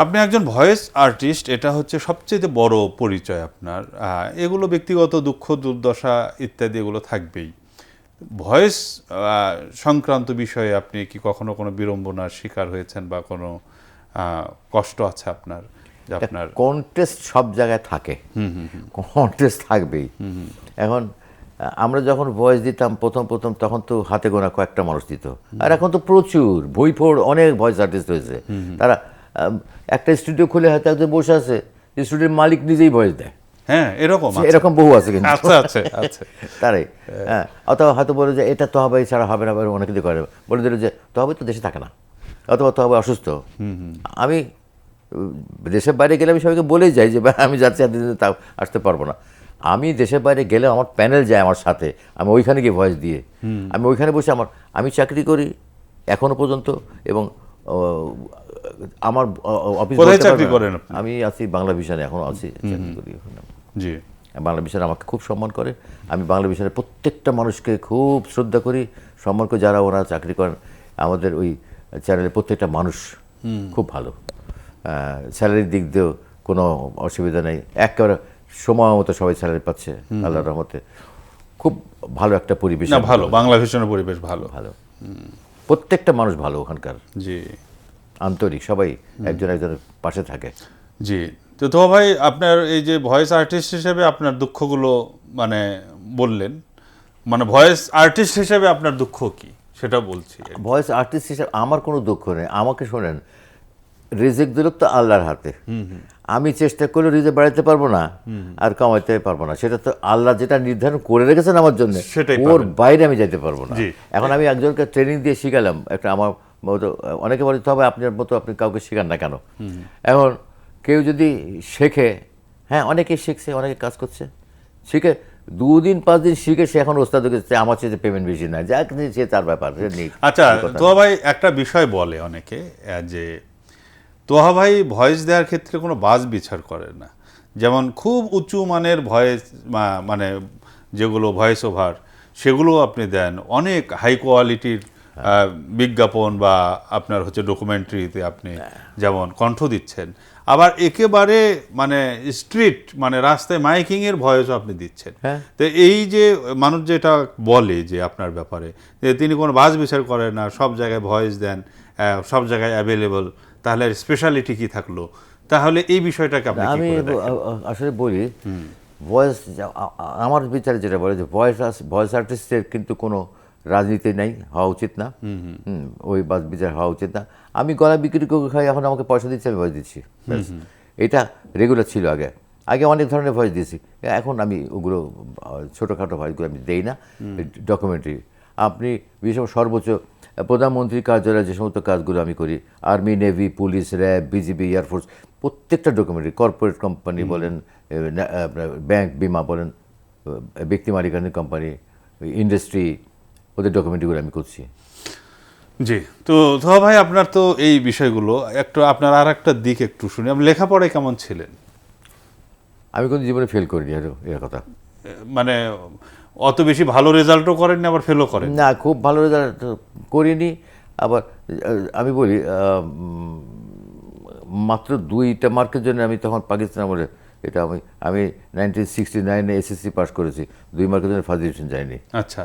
আপনি একজন ভয়েস আর্টিস্ট, এটা হচ্ছে সবচেয়ে বড় পরিচয় আপনার। এগুলো ব্যক্তিগত দুঃখ দুর্দশা ইত্যাদি এগুলো থাকবেই। ভয়েস সংক্রান্ত বিষয়ে আপনি কি কখনো কোনো বিড়ম্বনার শিকার হয়েছেন বা কোনো কষ্ট আছে আপনার? আপনার কন্টেস্ট সব জায়গায় থাকে, কন্টেস্ট থাকবেই। এখন আমরা যখন ভয়েস দিতাম প্রথম তখন তো হাতে গোনা কয়েকটা মানুষ দিত, আর এখন তো প্রচুর ভইফোড় অনেক ভয়েস আর্টিস্ট হয়েছে। তারা একটা স্টুডিও খুলে হয়তো একজন বসে আছে, স্টুডিওর মালিক নিজেই ভয়েস দেয়। হ্যাঁ, এরকম বহু আছে কিন্তু। আচ্ছা তারাই, হ্যাঁ, অথবা হয়তো বলে যে এটা তহবাই ছাড়া হবে না, অনেক কিছু করে বলে দিল যে তহবাই তো দেশে থাকে না, অথবা তহবাই অসুস্থ। আমি দেশের বাইরে গেলে আমি সবাইকে বলেই যাই যে আমি যাচ্ছি, তাও আসতে পারবো না। আমি দেশের বাইরে গেলে আমার প্যানেল যায় আমার সাথে, আমি ওইখানে গিয়ে ভয়েস দিয়ে, আমি ওইখানে বসে আমি চাকরি করি এখনো পর্যন্ত, এবং আমার অফিস চাকরি করেন? আমি আছি বাংলা ভিশনে, এখনো আছি, চাকরি করি ওখানে। জি, বাংলা ভিশন আমাকে খুব সম্মান করে। আমি বাংলা ভিশনের প্রত্যেকটা মানুষকে খুব শ্রদ্ধা করি, সম্মান করি, যারা ওরা চাকরি করেন। আমাদের ওই চ্যানেলের প্রত্যেকটা মানুষ খুব ভালো, স্যালারির দিক দিয়েও কোনো অসুবিধা নেই, একেবারে সময় মতো সবাই স্যালারি পাচ্ছে আল্লাহর রহমতে। খুব ভালো একটা পরিবেশ, ভালো বাংলা ভিশনের পরিবেশ ভালো, প্রত্যেকটা মানুষ ভালো ওখানকার, জি, আন্তরিক, সবাই একজনের পাশে থাকে। জি। তো ভাই, আপনার এই যে ভয়েস আর্টিস্ট হিসেবে আপনার দুঃখগুলো মানে বললেন, মানে ভয়েস আর্টিস্ট হিসেবে আপনার দুঃখ কি সেটা বলছি। ভয়েস আর্টিস্ট হিসেবে আমার কোনো দুঃখ নেই। আমাকে শোনেন, রিজিক দিল তো আল্লাহর হাতে। আমি চেষ্টা করলে রিজিক বাড়াইতে পারবো না আর কামাইতে পারবো না, সেটা তো আল্লাহ যেটা নির্ধারণ করে রেখেছেন আমার জন্য, ওর বাইরে আমি যাইতে পারবো না। এখন আমি একজনকে ট্রেনিং দিয়ে শিখালাম, একটা আমার মতো, অনেকে বলে তবে আপনার মতো আপনি কাউকে শেখান না কেন। এখন কেউ যদি শেখে, হ্যাঁ, অনেকে শিখছে, অনেকে কাজ করছে, শিখে 2 দিন 5 দিন শিখে সে এখন ওস্তাদ হচ্ছে, আমার চেয়ে পেমেন্ট বেশি না, যা সে তার ব্যাপার। আচ্ছা, তোহা ভাই একটা বিষয় বলে অনেকে, যে তোহা ভাই ভয়েস দেওয়ার ক্ষেত্রে কোনো বাজ বিচার করে না। যেমন খুব উঁচু মানের ভয়েস, মানে যেগুলো ভয়েস ওভার, সেগুলো আপনি দেন, অনেক হাই কোয়ালিটির বিজ্ঞাপন বা আপনার হচ্ছে ডকুমেন্টারিতে আপনি যেমন কণ্ঠ দিচ্ছেন, আবার একেবারে মানে স্ট্রিট, মানে রাস্তায় মাইকিংয়ের ভয়েসও আপনি দিচ্ছেন। তো এই যে মানুষ যেটা বলে যে আপনার ব্যাপারে, যে তিনি কোনো বাজ বিচার করেন না, সব জায়গায় ভয়েস দেন, সব জায়গায় অ্যাভেলেবল, তাহলে স্পেশালিটি কি থাকলো? তাহলে এই বিষয়টাকে আপনি কি করে দেখেন? আসলে বলি, ভয়েস, আমার বিচারে যেটা বলে যে ভয়েস আর্টিস্টের কিন্তু কোনো রাজনীতি নাই, হওয়া উচিত না, ওই বাস বিচার হওয়া উচিত না। আমি গলা বিক্রি করে খাই, এখন আমাকে পয়সা দিচ্ছি, আমি ভয়েস দিচ্ছি, এটা রেগুলার ছিল। আগে অনেক ধরনের ভয়েস দিয়েছি, এখন আমি ওগুলো ছোটোখাটো ভয়েসগুলো আমি দেই না। ডকুমেন্টারি আপনি বিশেষ সর্বোচ্চ প্রধানমন্ত্রীর কার্যালয়ে যে সমস্ত কাজগুলো আমি করি, army, navy, police, RAB, BGB, air force, প্রত্যেকটা ডকুমেন্টারি, কর্পোরেট কোম্পানি বলেন, ব্যাংক, বিমা বলেন, ব্যক্তি মালিকানাধীন কোম্পানি, ইন্ডাস্ট্রি, ওদের ডকুমেন্টারিগুলো আমি করছি। জি, তো ধোয়া ভাই আপনার তো এই বিষয়গুলো একটু আপনার আর একটা দিক একটু শুনি, আপনি লেখাপড়ায় কেমন ছিলেন? আমি কোনো জীবনে ফেল করিনি, এর কথা। মানে অত বেশি ভালো রেজাল্টও করেননি আবার ফেলও করেন? না, খুব ভালো রেজাল্ট করিনি। আবার আমি বলি, মাত্র 2টা মার্কের জন্য আমি তখন পাকিস্তান আমলে, এটা আমি 1969-এ এসএসসি পাস করেছি, 2 মার্কের জন্য ফার্স্ট ডিভিশন যায়নি। আচ্ছা,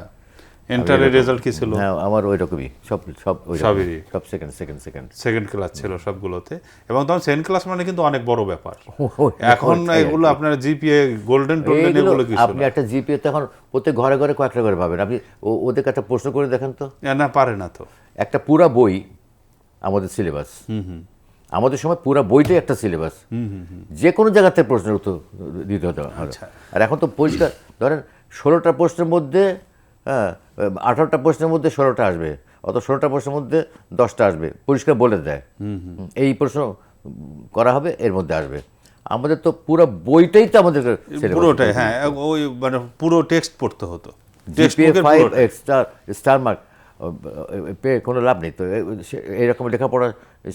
এন্টারের রেজাল্ট কি ছিল? হ্যাঁ, আমার ওই রকমই, সব সবই সব সেকেন্ড সেকেন্ড ক্লাস ছিল সবগুলোতে, এবং তখন সেকেন্ড ক্লাস মানে কিন্তু অনেক বড় ব্যাপার। এখন এগুলো আপনার জিপিএ গোল্ডেন টোল্ডেন এগুলো কিছু আপনি একটা জিপিএ তখন প্রত্যেক ঘরে ঘরে কয়েকটা করে পাবেন। আপনি ওদেরকে একটা প্রশ্ন করে দেখেন তো। না, পারে না তো। একটা পুরা বই আমাদের সিলেবাস, আমাদের সময় পুরা বইটাই একটা সিলেবাস, যে কোনো জায়গাতে প্রশ্নের উত্তর দিতে হতো। আর এখন তো পরিষ্কার, ধরেন 16টা প্রশ্নের মধ্যে, হ্যাঁ, 18টা প্রশ্নের মধ্যে 16টা আসবে, অত 16টা প্রশ্নের মধ্যে 10টা আসবে, পরিষ্কার বলে দেয় এই প্রশ্ন করা হবে, এর মধ্যে আসবে। আমাদের তো পুরো বইটাই তো আমাদের পুরোটাই, হ্যাঁ, ওই মানে পুরো টেক্সট পড়তে হতো। জিপিএ 5 স্টার মার্ক পেয়ে কোনো লাভ নেই তো। এইরকম লেখাপড়া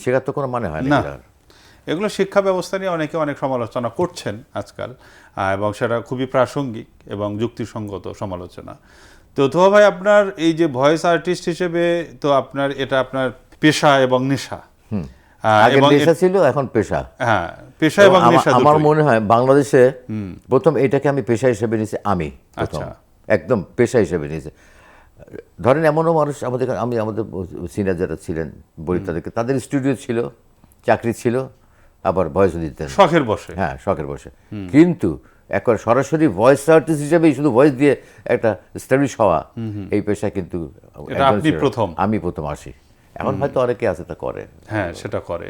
শেখার তো কোনো মানে হয় না। এগুলো শিক্ষা ব্যবস্থা নিয়ে অনেকে অনেক সমালোচনা করছেন আজকাল, এবং সেটা খুবই প্রাসঙ্গিক এবং যুক্তিসঙ্গত সমালোচনা। তো ধোয়া ভাই, আপনার এই যে ভয়েস আর্টিস্ট হিসেবে, তো আপনার এটা আপনার পেশা এবং নেশা। আগে নেশা ছিল, এখন পেশা। হ্যাঁ, পেশা এবং নেশা। আমার মনে হয় বাংলাদেশে প্রথম এটাকে আমি পেশা হিসেবে নিয়েছি, আমি প্রথম একদম পেশা হিসেবে নিয়েছি। ধরেন এমনও মানুষ আমাদের সিনিয়র যারা ছিলেন, বলি তাদেরকে, তাদের স্টুডিও ছিল, চাকরি ছিল, আবার ভয়েসও দিতেন শখের বসে। হ্যাঁ, শখের বসে। কিন্তু একবার সরাসরি ভয়েস আর্টিস্ট হিসেবেই শুধু ভয়েস দিয়ে একটা স্টাবলিশ হওয়া, এই পেশা কিন্তু আমি প্রথম আসি। এখন হয়তো অনেকে আছে তা করে, হ্যাঁ, সেটা করে।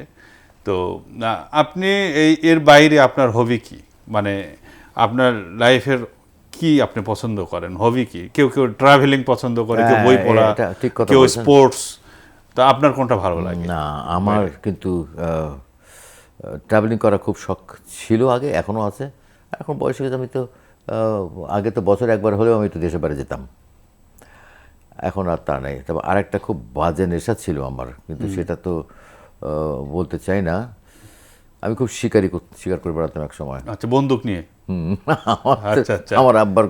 তো আপনি এর বাইরে আপনার হবি কি? মানে আপনার লাইফের কি আপনি পছন্দ করেন, হবি কি? কেউ ট্রাভেলিং পছন্দ করে, কেউ বই পড়া, কেউ স্পোর্টস। তা আপনার কোনটা ভালো লাগে? না, আমার কিন্তু ট্রাভেলিং করা খুব শখ ছিল আগে, এখনও আছে। এখন বয়স হয়ে গেছে, আমি তো আগে তো বছরে একবার হলেও আমি একটু দেশের বাড়ি যেতাম, এখন আর তা নেই। তবে আরেকটা খুব বাজে নেশা ছিল আমার, কিন্তু সেটা তো বলতে চাই না। আমি খুব শিকার করে বেড়াতাম এক সময়। আচ্ছা, বন্দুক নিয়ে? আমার আব্বার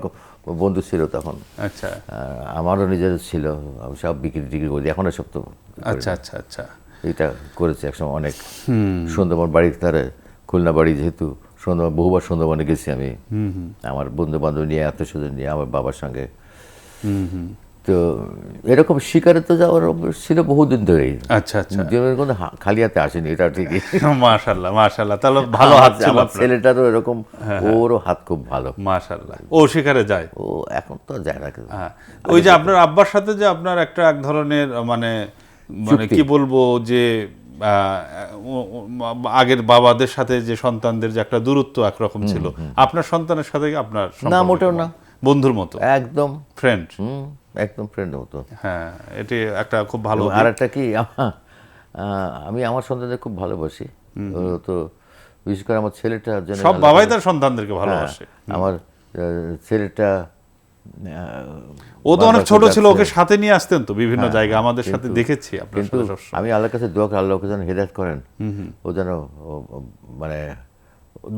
বন্ধু ছিল তখন। আচ্ছা, আমারও নিজের ছিল, আমি সব বিক্রি করি এখন, সব তো। আচ্ছা আচ্ছা আচ্ছা, এটা করেছি একসময় অনেক। সুন্দরবন বাড়ির ধারে, খুলনা বাড়ি যেহেতু, সুন্দরবন, বহুবার সুন্দরবনে গেছি আমি, আমার বন্ধু বান্ধব নিয়ে, আত্মীয়স্বজন নিয়ে, আমার বাবার সঙ্গে। তো এরকম শিকারে তো যাওয়ার ছিল বহুদিন ধরেই। আচ্ছা আচ্ছা, জীবনের কোনো খালি হাতে আসেনি, এটা ঠিকই। মাশাআল্লাহ মাশাআল্লাহ, তাহলে ভালো হাত ছিল আমার ছেলেটারও এরকম, ওরও হাত খুব ভালো, মাশাআল্লাহ। ও শিকারে যায়? ও এখন তো যায় না। ওই যে আপনার আব্বার সাথে যে আপনার একটা এক ধরনের মানে কি বলবো, যে আগের বাবাদের সাথে যে সন্তানদের যে একটা দূরত্ব একরকম ছিল, আপনার সন্তানের সাথে আপনার না, মোটেও না, বন্ধুর মতো, একদম ফ্রেন্ড। একদম ফ্রেন্ডের মতো। হ্যাঁ, এটি একটা খুব ভালো। আর একটা কি, আমি আমার সন্তানদের খুব ভালোবাসি। তো বিশেষ করে আমার ছেলেটা, সব বাবাই তার সন্তানদেরকে ভালোবাসে। আমার ছেলেটা, ও তো অনেক ছোট ছিল, ওকে সাথে নিয়ে আসতেন তো বিভিন্ন জায়গায়, আমাদের সাথে দেখেছি। কিন্তু আমি আল্লাহর কাছে দোয়া করি, আল্লাহ ওকে যেন হেদায়েত করেন, ও যেন মানে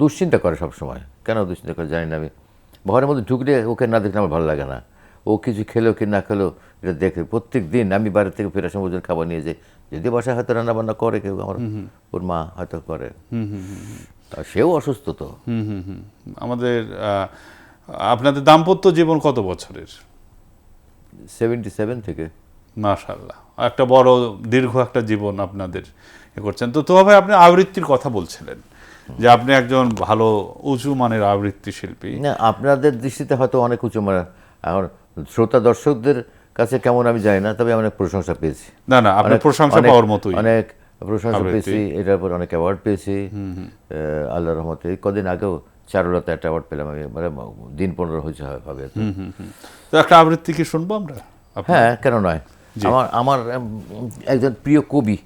দুশ্চিন্তা করে সবসময়। কেন দুশ্চিন্তা করে জানি না, আমি ঘরের মধ্যে ঢুকলে ওকে না দেখলে আমার ভালো লাগে না। ও কিছু খেলো কি না খেলো এটা দেখে প্রত্যেক দিন আমি বাইরে থেকে ফেরার সময় ওদের খাবার নিয়ে যাই। যদি বাসায় হয়তো রান্না বান্না করে কেউ, আমার ওর মা হয়তো করে, সেও অসুস্থ তো। আমাদের আপনাদের দাম্পত্য জীবন কত বছরের? 77 থেকে। মাশাআল্লাহ, একটা বড় দীর্ঘ একটা জীবন আপনাদের করছেন। তো ভাই, আপনি আবৃত্তির কথা বলছিলেন যে আপনি একজন ভালো উঁচু মানের আবৃত্তি শিল্পী। না, আপনাদের দৃষ্টিতে হয়তো অনেক উঁচু মানের, এখন শ্রোতা দর্শকদের কাছে কেমন আমি জানি না, তবে আমি অনেক প্রশংসা পেয়েছি। না, আপনি প্রশংসা পাওয়ার মতোই, অনেক প্রশংসা পেয়েছি, এটার পর অনেক অ্যাওয়ার্ড পেয়েছি আল্লাহর রহমতে। কদিন আগেও চারুলতা একটা অ্যাওয়ার্ড পেলাম আমি, মানে দিন 15 হয়েছে হবে। তো একটা আবৃত্তি কি শুনবো আমরা? হ্যাঁ, কেন নয়। জি। আমার একজন প্রিয় কবি,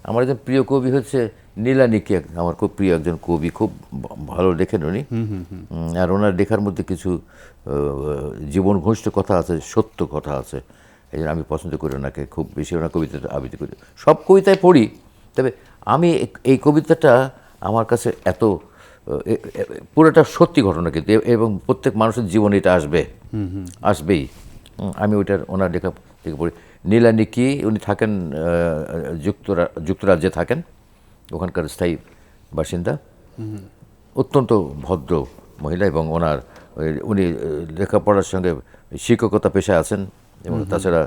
আমার একজন প্রিয় কবি হচ্ছে নীলানিকি, আমার খুব প্রিয় একজন কবি, খুব ভালো লেখেন উনি। আর ওনার লেখার মধ্যে কিছু জীবন ঘনিষ্ঠ কথা আছে, সত্য কথা আছে। এই জন্য আমি পছন্দ করি ওনাকে খুব বেশি, ওনার কবিতাটা আবৃত্তি করি। সব কবিতায় পড়ি, তবে আমি এই কবিতাটা আমার কাছে এত পুরোটা সত্যি ঘটনা কিন্তু, এবং প্রত্যেক মানুষের জীবনে এটা আসবেই। আমি ওনার লেখা থেকে পড়ি। নীলানিকি, উনি থাকেন যুক্তরাজ্যে থাকেন, ওখানকার স্থায়ী বাসিন্দা, অত্যন্ত ভদ্র মহিলা, এবং উনি লেখাপড়ার সঙ্গে শিক্ষকতা পেশায় আছেন, এবং তাছাড়া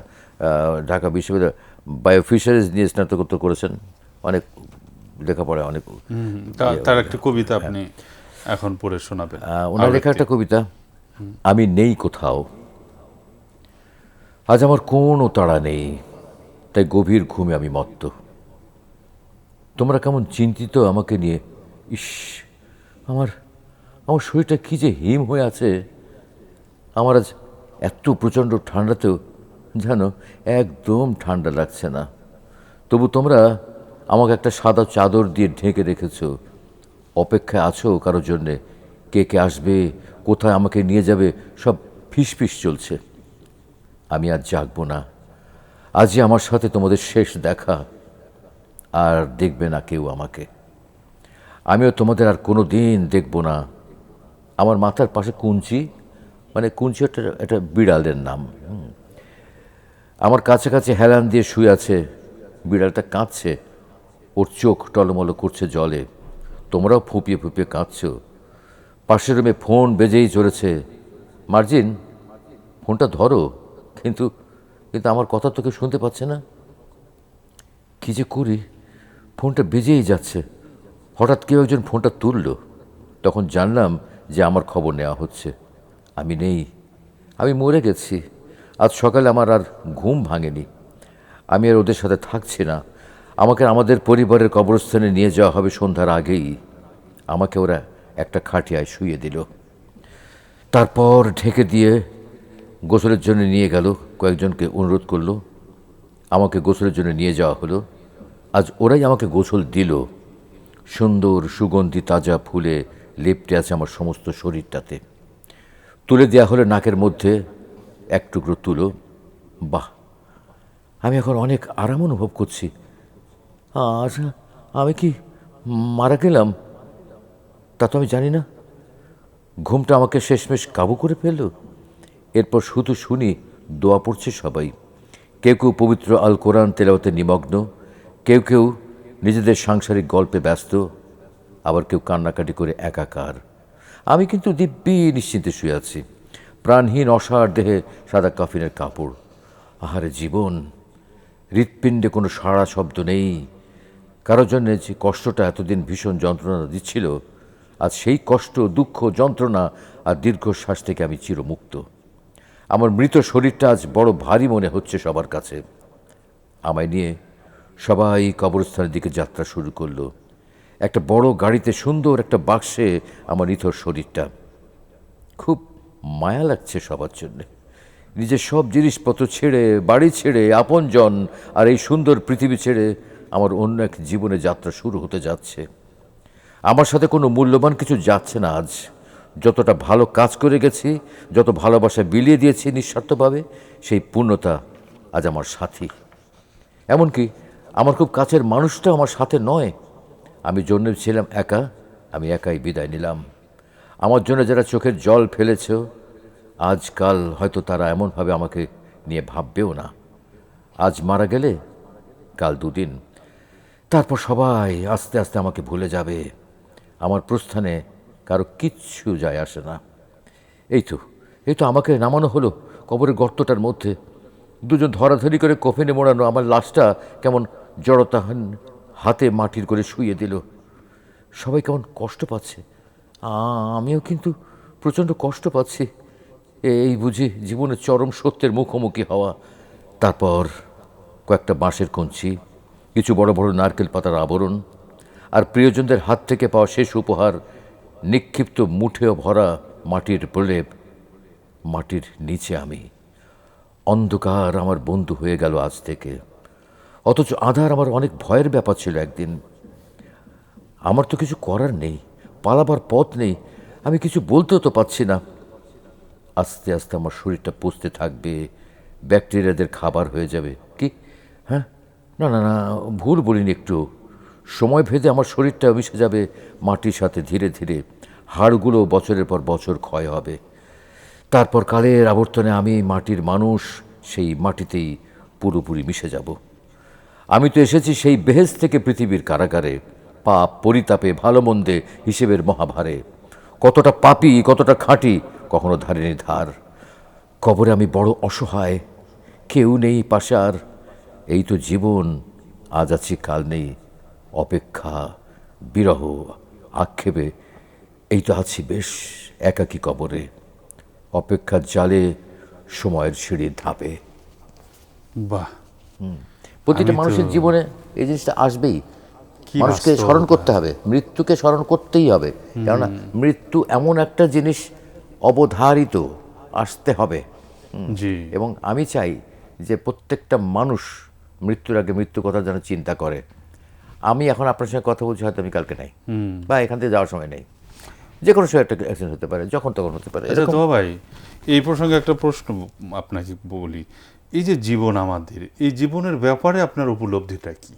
ঢাকা বিশ্ববিদ্যালয় বায়োফিশারিজ নিয়ে স্নাতকোত্তর করেছেন। অনেক লেখাপড়া, অনেক। তার একটা কবিতা আপনি এখন পড়ে শোনাবেন। ওনার লেখা একটা কবিতা, আমি নেই কোথাও, আজ আমার কোনো তাড়া নেই, তাই গভীর ঘুমে আমি মত্ত। তোমরা কেমন চিন্তিত আমাকে নিয়ে, ইস, আমার আমার শরীরটা কি যে হিম হয়ে আছে। আমার আজ এত প্রচণ্ড ঠান্ডাতেও জানো একদম ঠান্ডা লাগছে না। তবু তোমরা আমাকে একটা সাদা চাদর দিয়ে ঢেকে রেখেছ, অপেক্ষায় আছো কারোর জন্যে। কে কে আসবে, কোথায় আমাকে নিয়ে যাবে, সব ফিসফিস চলছে। আমি আজ জাগবো না, আজই আমার সাথে তোমাদের শেষ দেখা, আর দেখবে না কেউ আমাকে। আমিও তোমাদের আর কোনো দিন দেখবো না। আমার মাথার পাশে কুঞ্চি, মানে কুঞ্চি একটা বিড়ালের নাম, আমার কাছে কাছে হেলান দিয়ে শুয়ে আছে। বিড়ালটা কাঁদছে, ওর চোখ টলমলো করছে জলে। তোমরাও ফুপিয়ে ফুপিয়ে কাঁদছ। পাশের রুমে ফোন বেজেই চলেছে। মার্জিন, ফোনটা ধরো। কিন্তু কিন্তু আমার কথা তো কেউ শুনতে পাচ্ছে না। কী যে করি, ফোনটা বেজেই যাচ্ছে। হঠাৎ কেউ একজন ফোনটা তুলল, তখন জানলাম যে আমার খবর নেওয়া হচ্ছে। আমি নেই, আমি মরে গেছি। আজ সকালে আমার আর ঘুম ভাঙেনি। আমি আর ওদের সাথে থাকছি না। আমাকে আমাদের পরিবারের কবরস্থানে নিয়ে যাওয়া হবে সন্ধ্যার আগেই। আমাকে ওরা একটা খাটিয়ায় শুইয়ে দিল, তারপর ঢেকে দিয়ে গোসলের জন্য নিয়ে গেল। কয়েকজনকে অনুরোধ করলো, আমাকে গোসলের জন্য নিয়ে যাওয়া হলো। আজ ওরাই আমাকে গোসল দিল। সুন্দর সুগন্ধি তাজা ফুলে লেপ্টে আছে আমার সমস্ত শরীরটাতে। তুলে দেওয়া হলো নাকের মধ্যে এক টুকরো তুলো। বাহ, আমি এখন অনেক আরাম অনুভব করছি। আচ্ছা, আমি কি মারা গেলাম? তা তো আমি জানি না। ঘুমটা আমাকে শেষমেশ কাবু করে ফেলল। এরপর শুধু শুনি দোয়া পড়ছে সবাই। কেউ কেউ পবিত্র আল কোরআন তেলাওয়াতে নিমগ্ন, কেউ কেউ নিজেদের সাংসারিক গল্পে ব্যস্ত, আবার কেউ কান্নাকাটি করে একাকার। আমি কিন্তু দিব্যি নিশ্চিন্তে শুয়ে আছি, প্রাণহীন অসাড় দেহে সাদা কাফিনের কাপড়। আহারে জীবন, হৃৎপিণ্ডে কোনো সাড়া শব্দ নেই। কারোর জন্যে যে কষ্টটা এতদিন ভীষণ যন্ত্রণা দিচ্ছিল, আজ সেই কষ্ট, দুঃখ, যন্ত্রণা আর দীর্ঘশ্বাস থেকে আমি চিরমুক্ত। আমার মৃত শরীরটা আজ বড় ভারী মনে হচ্ছে সবার কাছে। আমায় নিয়ে সবাই কবরস্থানের দিকে যাত্রা শুরু করলো। একটা বড় গাড়িতে, সুন্দর একটা বাক্সে আমার নিথর শরীরটা। খুব মায়া লাগছে সবার জন্যে। নিজের সব জিনিসপত্র ছেড়ে, বাড়ি ছেড়ে, আপনজন আর এই সুন্দর পৃথিবী ছেড়ে আমার অন্য এক জীবনে যাত্রা শুরু হতে যাচ্ছে। আমার সাথে কোনো মূল্যবান কিছু যাচ্ছে না আজ। যতটা ভালো কাজ করে গেছি, যত ভালোবাসা বিলিয়ে দিয়েছি নিঃস্বার্থভাবে, সেই পূর্ণতা আজ আমার সাথী। এমনকি আমার খুব কাছের মানুষটাও আমার সাথে নয়। আমি জন্মেছিলাম একা, আমি একাই বিদায় নিলাম। আমার জন্য যারা চোখের জল ফেলেছ, আজকাল হয়তো তারা এমনভাবে আমাকে নিয়ে ভাববেও না। আজ মারা গেলে কাল দুদিন, তারপর সবাই আস্তে আস্তে আমাকে ভুলে যাবে। আমার প্রস্থানে কারো কিচ্ছু যায় আসে না। এই তো আমাকে নামানো হলো কবরের গর্তটার মধ্যে। দুজন ধরাধরি করে কফিনে মোড়ানো আমার লাশটা কেমন জড়তাহীন হাতে মাটির করে শুইয়ে দিল। সবাই কেমন কষ্ট পাচ্ছে, আমিও কিন্তু প্রচণ্ড কষ্ট পাচ্ছি। এই বুঝি জীবনের চরম সত্যের মুখোমুখি হওয়া। তারপর কয়েকটা বাঁশের কঞ্চি, কিছু বড় বড় নারকেল পাতার আবরণ, আর প্রিয়জনদের হাত থেকে পাওয়া শেষ উপহার, নিক্ষিপ্ত মুঠেও ভরা মাটির প্রলেপ। মাটির নিচে আমি অন্ধকার আমার বন্ধু হয়ে গেল আজ থেকে। অথচ আঁধার আমার অনেক ভয়ের ব্যাপার ছিল একদিন। আমার তো কিছু করার নেই, পালাবার পথ নেই, আমি কিছু বলতেও তো পারছি না। আস্তে আস্তে আমার শরীরটা পচতে থাকবে, ব্যাকটেরিয়াদের খাবার হয়ে যাবে। কি? হ্যাঁ, না না না, ভুল বলিনি একটু। সময় ভেদে আমার শরীরটা মিশে যাবে মাটির সাথে ধীরে ধীরে, হাড়গুলো বছরের পর বছর ক্ষয় হবে। তারপর কালের আবর্তনে আমি মাটির মানুষ, সেই মাটিতেই পুরোপুরি মিশে যাব। আমি তো এসেছি সেই বেহেশ থেকে পৃথিবীর কারাগারে, পাপ পরিতাপে ভালো মন্দে হিসেবের মহাভারে। কতটা পাপী কতটা খাঁটি কখনো ধারেনি ধার। কবরে আমি বড় অসহায়, কেউ নেই পাশে আর। এই তো জীবন, আজ আছি কাল নেই। অপেক্ষা, বিরহ, আক্ষেপে এই তো আছি বেশ একাকী কবরে। অপেক্ষার জালে, সময়ের সিঁড়ির ধাপে। বাহ, প্রতিটা আমি তো- মানুষের জীবনে এই জিনিসটা আসবেই। কি মানুষকে বাস্তবতা। স্মরণ করতে হবে, মৃত্যুকে স্মরণ করতেই হবে। কেননা মৃত্যু এমন একটা জিনিস, অবধারিত, আসতে হবে। জি, এবং আমি চাই যে প্রত্যেকটা মানুষ মৃত্যুর আগে মৃত্যু কথা যেন চিন্তা করে। আমি এখন আপনার সঙ্গে কথা বলছি, হয়তো আমি কালকে নাই, বা এখান থেকে যাওয়ার সময় নেই। যে কোনো সময় একটা অ্যাক্সিডেন্ট হতে পারে, যখন তখন হতে পারে। আচ্ছা তো ভাই, এই প্রসঙ্গে একটা প্রশ্ন আপনাকে বলি। এই যে জীবন আমাদের, এই জীবনের ব্যাপারে আপনার উপলব্ধিটা কি?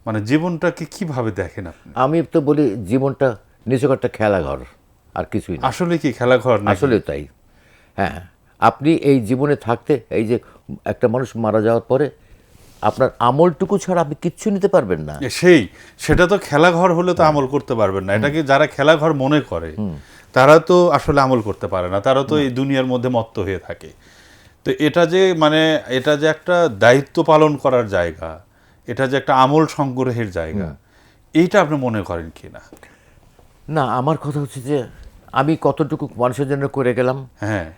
মানে জীবনটাকে কিভাবে দেখেন আপনি? আমি তো বলি জীবনটা নিছক একটা খেলাঘর, আর কিছুই না। আসলে কি খেলাঘর না? আসলে তাই। হ্যাঁ, আপনি এই জীবনে থাকতে, এই যে একটা মানুষ মারা যাওয়ার পরে আপনার আমলটুকু ছাড়া আপনি কিচ্ছু নিতে পারবেন না। সেটা তো খেলাঘর হলে তো আমল করতে পারবেন না। এটাকে যারা খেলাঘর মনে করে তারা তো আসলে আমল করতে পারে না, তারা তো এই দুনিয়ার মধ্যে মত্ত হয়ে থাকে। তো এটা যে মানে এটা যে একটা দায়িত্ব পালন করার জায়গা, এটা যে একটা আমল সংগ্রহের জায়গা, এইটা আপনি মনে করেন কি না? না, আমার কথা হচ্ছে যে আমি কতটুকু মানুষের জন্য করে গেলাম, হ্যাঁ,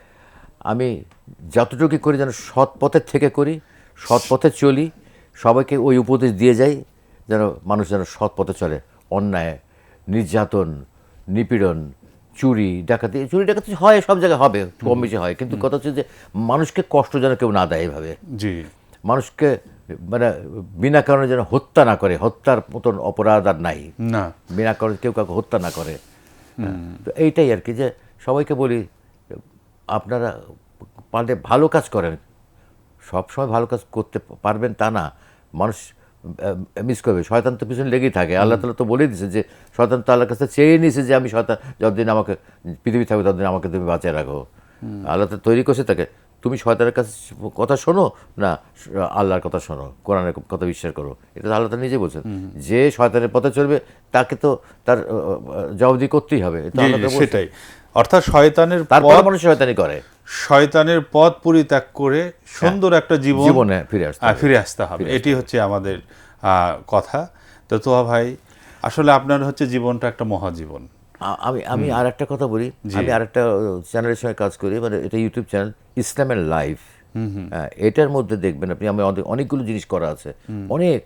আমি যতটুকু করি যেন সৎ পথের থেকে করি, সৎ পথে চলি, সবাইকে ওই উপদেশ দিয়ে যাই যেন মানুষ যেন সৎ পথে চলে। অন্যায়, নির্যাতন, নিপীড়ন, চুরি ডাকাতি হয়, সব জায়গায় হবে, কম বেশি হয়, কিন্তু কথা হচ্ছে যে মানুষকে কষ্ট যেন কেউ না দেয় এভাবে। জি, মানুষকে মানে বিনা কারণে যেন হত্যা না করে, হত্যার মতন অপরাধ আর নাই। না, বিনা কারণে কেউ কাউকে হত্যা না করে। তো এইটাই আর কি, যে সবাইকে বলি আপনারা পারলে ভালো কাজ করেন। সবসময় ভালো কাজ করতে পারবেন তা না, মানুষ মিস করবে। শয়তান তো পিছনে লেগেই থাকে। আল্লাহ তাআলা তো বলেই দিয়েছে যে শয়তান তো আল্লাহর কাছে চেয়ে নিয়েছে যে আমি শয়তান যতদিন আমাকে পৃথিবী থাকবে ততদিন আমাকে তুমি বাঁচিয়ে রাখো। আল্লাহ তো তৈরি করছে তাকে। তুমি শয়তানের কাছে কথা শোনো না আল্লাহর কথা শোনো, কোরআনের কথা বিশ্বাস করো। এটা তো আল্লাহ তাআলা নিজে বলছেন। যে শয়তানের পথে চলবে তাকে তো তার জবাবদিহি করতেই হবে। এটা জি, আল্লাহ তাআলা বলছেন। সেটাই। অর্থাৎ তারপরে মানুষ শয়তানি করে, শয়তানের পথ পরিত্যাগ করে সুন্দর একটা জীবনে ফিরে আসতে হবে। ফিরে আসতে হবে। এটি হচ্ছে আমাদের কথা। তো তোয়া ভাই, আসলে আপনার হচ্ছে জীবনটা একটা মহাজীবন। আমি আমি আর একটা কথা বলি। আমি আর একটা চ্যানেলের সঙ্গে কাজ করি, মানে এটা ইউটিউব চ্যানেল, ইসলামের লাইফ। এটার মধ্যে দেখবেন আপনি আমি অনেকগুলো জিনিস করা আছে, অনেক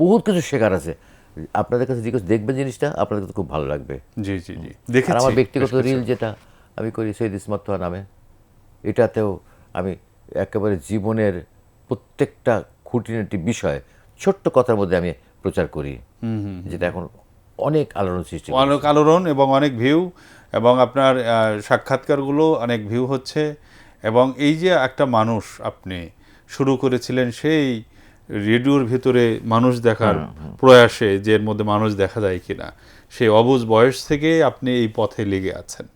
বহুত কিছু শেখার আছে। আপনাদের কাছে জিজ্ঞেস দেখবেন জিনিসটা, আপনাদের কাছে খুব ভালো লাগবে। জি জি জি, আর দেখেছি আমার ব্যক্তিগত বেশ কিছু। রিল যেটা আমি করি সৈয়দ ইসমাত তোহা নামে, এটাতেও আমি একেবারে জীবনের প্রত্যেকটা খুঁটিনাটি বিষয় ছোট্ট কথার মধ্যে আমি প্রচার করি, যেটা এখন অনেক আলোড়ন সৃষ্টি করে। অনেক আলোড়ন এবং অনেক ভিউ, এবং আপনার সাক্ষাৎকারগুলো অনেক ভিউ হচ্ছে। এবং এই যে একটা মানুষ আপনি শুরু করেছিলেন সেই রেডিওর ভিতরে মানুষ দেখার প্রয়াসে, যে এর মধ্যে মানুষ দেখা যায় কিনা, সেই অবুঝ বয়স থেকে আপনি এই পথে লেগে আছেন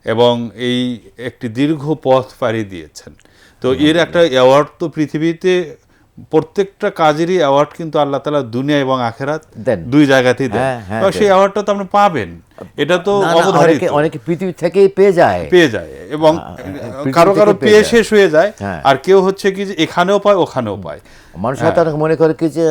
এবং এই একটি দীর্ঘ পথ পাড়ি দিয়েছেন। তো এর একটা অ্যাওয়ার্ড তো পৃথিবীতে প্রত্যেকটা কাজেরই অ্যাওয়ার্ড কিন্তু আল্লাহ তাআলা দুনিয়া এবং আখেরাত দেন। দুই জায়গাতেই দেন। হ্যাঁ, হ্যাঁ, তো সেই অ্যাওয়ার্ডটা তো আপনি পাবেন, এটা তো না, না, অবধারিত। অনেকে পৃথিবী থেকেই পেয়ে যায়। এবং পৃথিবী কারো কারো থেকে পেয়ে পেয়ে শেষ হয়ে যায়, হ্যাঁ। আর কেউ হচ্ছে কি যে এখানেও পায় ওখানেও পায়। মানুষ হয়তো অনেকে মনে করে কি যে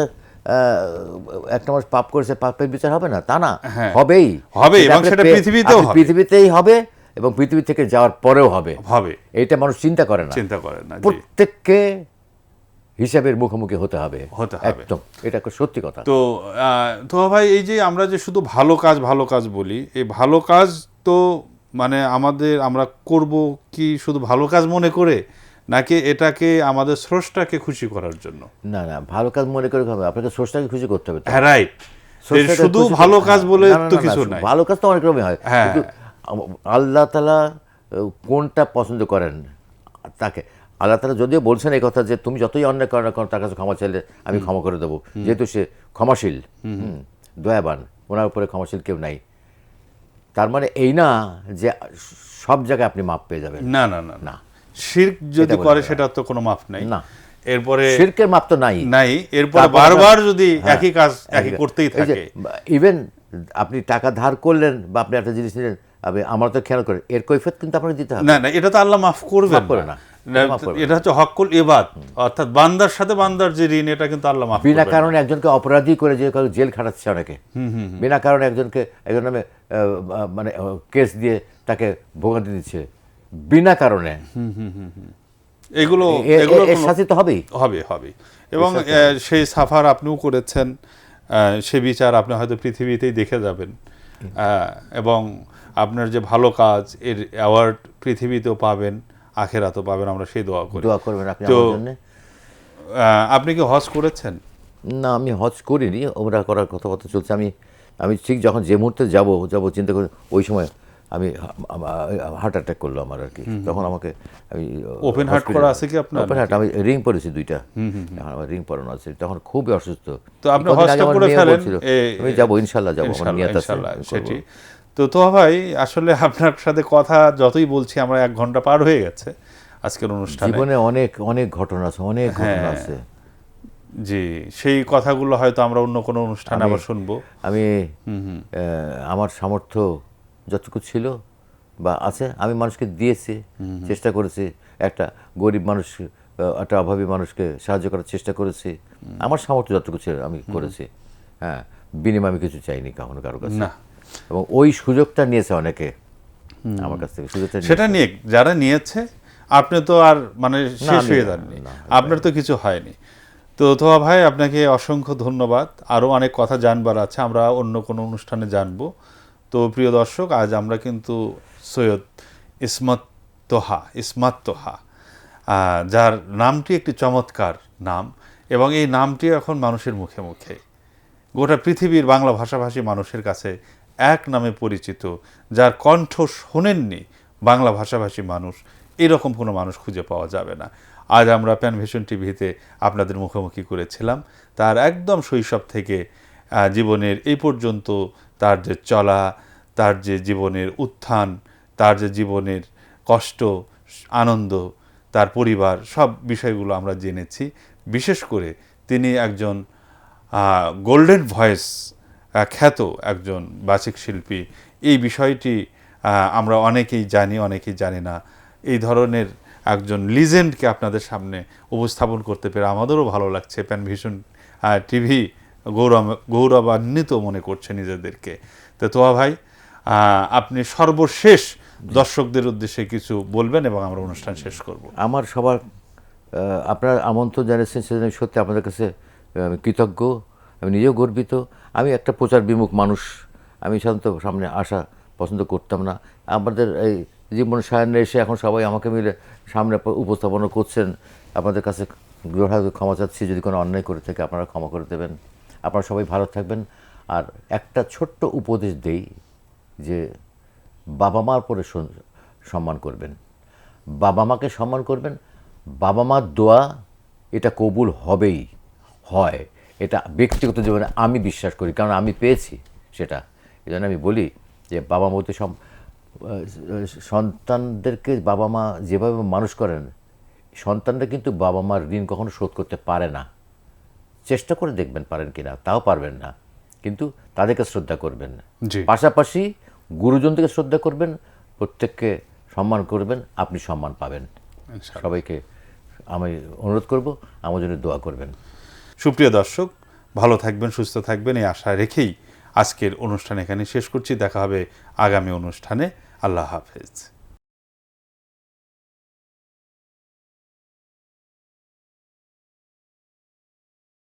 একটা মানুষ পাপ করেছে, পাপের বিচার হবে না, তা না, হ্যাঁ। হবেই। হবে, এবং আপনি সেটা পৃথিবীতেও হবে। পৃথিবীতেই হবে এবং পৃথিবী থেকে যাওয়ার পরেও হবে। হবে, এটা মানুষ চিন্তা করে না। চিন্তা করেন না। জি, প্রত্যেককে হিসাবের মুখোমুখি হতে হবে। হতে হবে। একদম, এটা একটা সত্যি কথা। তো তো ভাই, এই যে আমরা যে শুধু ভালো কাজ বলি, এই ভালো কাজ তো মানে আমরা করব কি শুধু ভালো কাজ মনে করে, নাকি এটাকে আমাদের স্রষ্টাকে খুশি করার জন্য? না না, ভালো কাজ মনে করে হবে, আপনাকে স্রষ্টাকে খুশি করতে হবে তো। হ্যাঁ, রাইট। স্রষ্টাকে শুধু খুশি ভালো করতে- কাজ বলে না, না, তো না, কিছু না, নাই। ভালো কাজ তো অনেক রকমই হয়, হ্যাঁ। কিন্তু আল্লাহ তাআলা কোনটা পছন্দ করেন তাকে, আল্লাহ তাআলা যদিও বলছেন এই কথা যে তুমি যতই অন্যায় করো না কেন তার কাছে ক্ষমা চাইলে আমি ক্ষমা করে দেবো, যেহেতু সে ক্ষমাশীল, দয়াবান, ওনার উপরে ক্ষমাশীল কেউ নাই। তার মানে এই না যে সব জায়গায় আপনি মাপ পেয়ে যাবেন, না না না না, না। শিরক যদি এটা বলা করে যায় না। সেটা তো কোনো মাপ নাই। না। এরপরে শিরকের মাপ তো নাই। নাই, এরপরে তারপর বারবার আপনার- যদি হ্যাঁ, একই কাজ একই করতেই এই যে থাকে। ইভেন আপনি টাকা ধার করলেন বা আপনি একটা জিনিস নিলেন, আপনি আমার তো খেয়াল করেন এর কৈফিয়ত কিন্তু আপনাকে দিতে হবে। না না, এটা তো আল্লাহ মাফ করবেন মাফ করে না। না। মাফ করবে না। এটা হচ্ছে হক্কুল ইবাদ, অর্থাৎ বান্দার সাথে বান্দার যে ঋণ, এটা কিন্তু আল্লাহ মাফ বিনা করবেন না। কারণে একজনকে অপরাধী করে যে কারো জেল খাটাচ্ছে অনেকে, বিনা কারণে একজন নামে মানে কেস দিয়ে তাকে ভোগান্তি দিচ্ছে বিনা কারণে, এগুলো এর কোনো- শাস্তি তো হবেই। হবে হবে। এবং সেই সাফার আপনিও করেছেন, সে বিচার আপনি হয়তো পৃথিবীতেই দেখে যাবেন, এবং আপনার যে ভালো কাজ এর অ্যাওয়ার্ড পৃথিবীতেও পাবেন, আখেরাতেও পাবেন, আমরা সেই দোয়া করি। দোয়া করবেন আপনি তো আমার জন্য। আপনি কি হজ করেছেন? না, আমি হজ করিনি, ওমরা করার কথাবার্তা চলছে। আমি ঠিক যখন যে মুহূর্তে যাব চিন্তা করি, ওই সময় আমি হার্ট অ্যাটাক করলো আমার আর কি, তখন আমাকে আমি ওপেন হার্ট করা আছে কি আপনার? ওপেন হার্ট, আমি রিং পরেছি 2টা, এখন আমার রিং পরানো আছে, তখন খুবই অসুস্থ। তো আপনি কদিন হজটা আগে আমার করে মেয়েও ফেলেন। বলছিল, আমি যাবো ইনশাল্লাহ, যাবো, আমার নিয়ত আছে, ইনশাল্লাহ, আমি করবো। সেটি। তো তো ভাই, আসলে আপনার সাথে কথা যতই বলছি আমরা 1 ঘন্টা পার হয়ে গেছে আজকের অনুষ্ঠানে। জীবনে অনেক অনেক ঘটনা আছে, অনেক ঘটনা হ্যাঁ। আছে। জি, সেই কথাগুলো হয়তো আমরা অন্য কোনো অনুষ্ঠানে আবার শুনবো। আমি আমার সামর্থ্য যতটুকু ছিল বা আছে আমি মানুষকে দিয়েছি, চেষ্টা করেছি, একটা গরিব মানুষ, একটা অভাবী মানুষকে সাহায্য করার চেষ্টা করেছি, আমার সামর্থ্য যতটুকু ছিল আমি করেছি। হ্যাঁ, বিনিময়ে আমি কিছু চাইনি কখনো কারো কাছে। না। এবং ওই সুযোগটা নিয়েছে অনেকে আমার কাছ থেকে, সুযোগটা সেটা নিয়ে যারা নিয়েছে, আপনি তো আর মানে শেষ আমি হয়ে না, যাননি, না, আপনার তো কিছু হয়নি। তো তোয়া ভাই, আপনাকে অসংখ্য ধন্যবাদ। আরও অনেক কথা জানবার আছে, আমরা অন্য কোনো অনুষ্ঠানে জানবো। তো প্রিয় দর্শক, আজ আমরা কিন্তু সৈয়দ ইসমাত তোহা, যার নামটি একটি চমৎকার নাম, এবং এই নামটি এখন মানুষের মুখে মুখে, গোটা পৃথিবীর বাংলা ভাষাভাষী মানুষের কাছে এক নামে পরিচিত, যার কণ্ঠ শোনেননি বাংলা ভাষাভাষী মানুষ, এরকম কোনো মানুষ খুঁজে পাওয়া যাবে না। আজ আমরা প্যানভিশন টিভিতে আপনাদের মুখোমুখি করেছিলাম তার একদম শৈশব থেকে জীবনের এই পর্যন্ত তার যে চলা, তার যে জীবনের উত্থান, তার যে জীবনের কষ্ট, আনন্দ, তার পরিবার, সব বিষয়গুলো আমরা জেনেছি। বিশেষ করে তিনি একজন গোল্ডেন ভয়েস খ্যাত একজন বাচিক শিল্পী, এই বিষয়টি আমরা অনেকেই জানি, অনেকেই জানি না। এই ধরনের একজন লিজেন্ডকে আপনাদের সামনে উপস্থাপন করতে পেরে আমাদেরও ভালো লাগছে। প্যানভিশন টিভি গৌরবান্বিত মনে করছে নিজেদেরকে। তো তোয়া ভাই, আপনি সর্বশেষ দর্শকদের উদ্দেশ্যে কিছু বলবেন এবং আমরা অনুষ্ঠান শেষ করব। আমার সবার আপনার আমন্ত্রণ জানিয়েছেন, সেজন্য আমি সত্যি আপনাদের কাছে আমি কৃতজ্ঞ, আমি নিজেও গর্বিত। আমি একটা প্রচার বিমুখ মানুষ, আমি সাধারণত সামনে আসা পছন্দ করতাম না। আমাদের এই জীবন সায়নে এসে এখন সবাই আমাকে মিলে সামনে উপস্থাপনা করছেন। আপনাদের কাছে গ্রহাকে ক্ষমা চাচ্ছি, যদি কোনো অন্যায় করে থাকে আপনারা ক্ষমা করে দেবেন। আপনারা সবাই ভালো থাকবেন। আর একটা ছোট্ট উপদেশ দেই যে বাবা মার পরে সম্মান করবেন, বাবা মাকে সম্মান করবেন। বাবা মার দোয়া এটা কবুল হবেই, হয়, এটা ব্যক্তিগত জীবনে আমি বিশ্বাস করি, কারণ আমি পেয়েছি সেটা। এই জন্য আমি বলি যে বাবা মতে সন্তানদেরকে বাবা মা যেভাবে মানুষ করেন, সন্তানরা কিন্তু বাবা মার ঋণ কখনো শোধ করতে পারে না। চেষ্টা করে দেখবেন পারেন কিনা, তাও পারবেন না, কিন্তু তাদেরকে শ্রদ্ধা করবেন। পাশাপাশি গুরুজনকে শ্রদ্ধা করবেন, প্রত্যেককে সম্মান করবেন, আপনি সম্মান পাবেন। সবাইকে আমি অনুরোধ করব আমার জন্য দোয়া করবেন। সুপ্রিয় দর্শক, ভালো থাকবেন, সুস্থ থাকবেন, এই আশা রেখেই আজকের অনুষ্ঠান এখানে শেষ করছি। দেখা হবে আগামী অনুষ্ঠানে। আল্লাহ হাফেজ।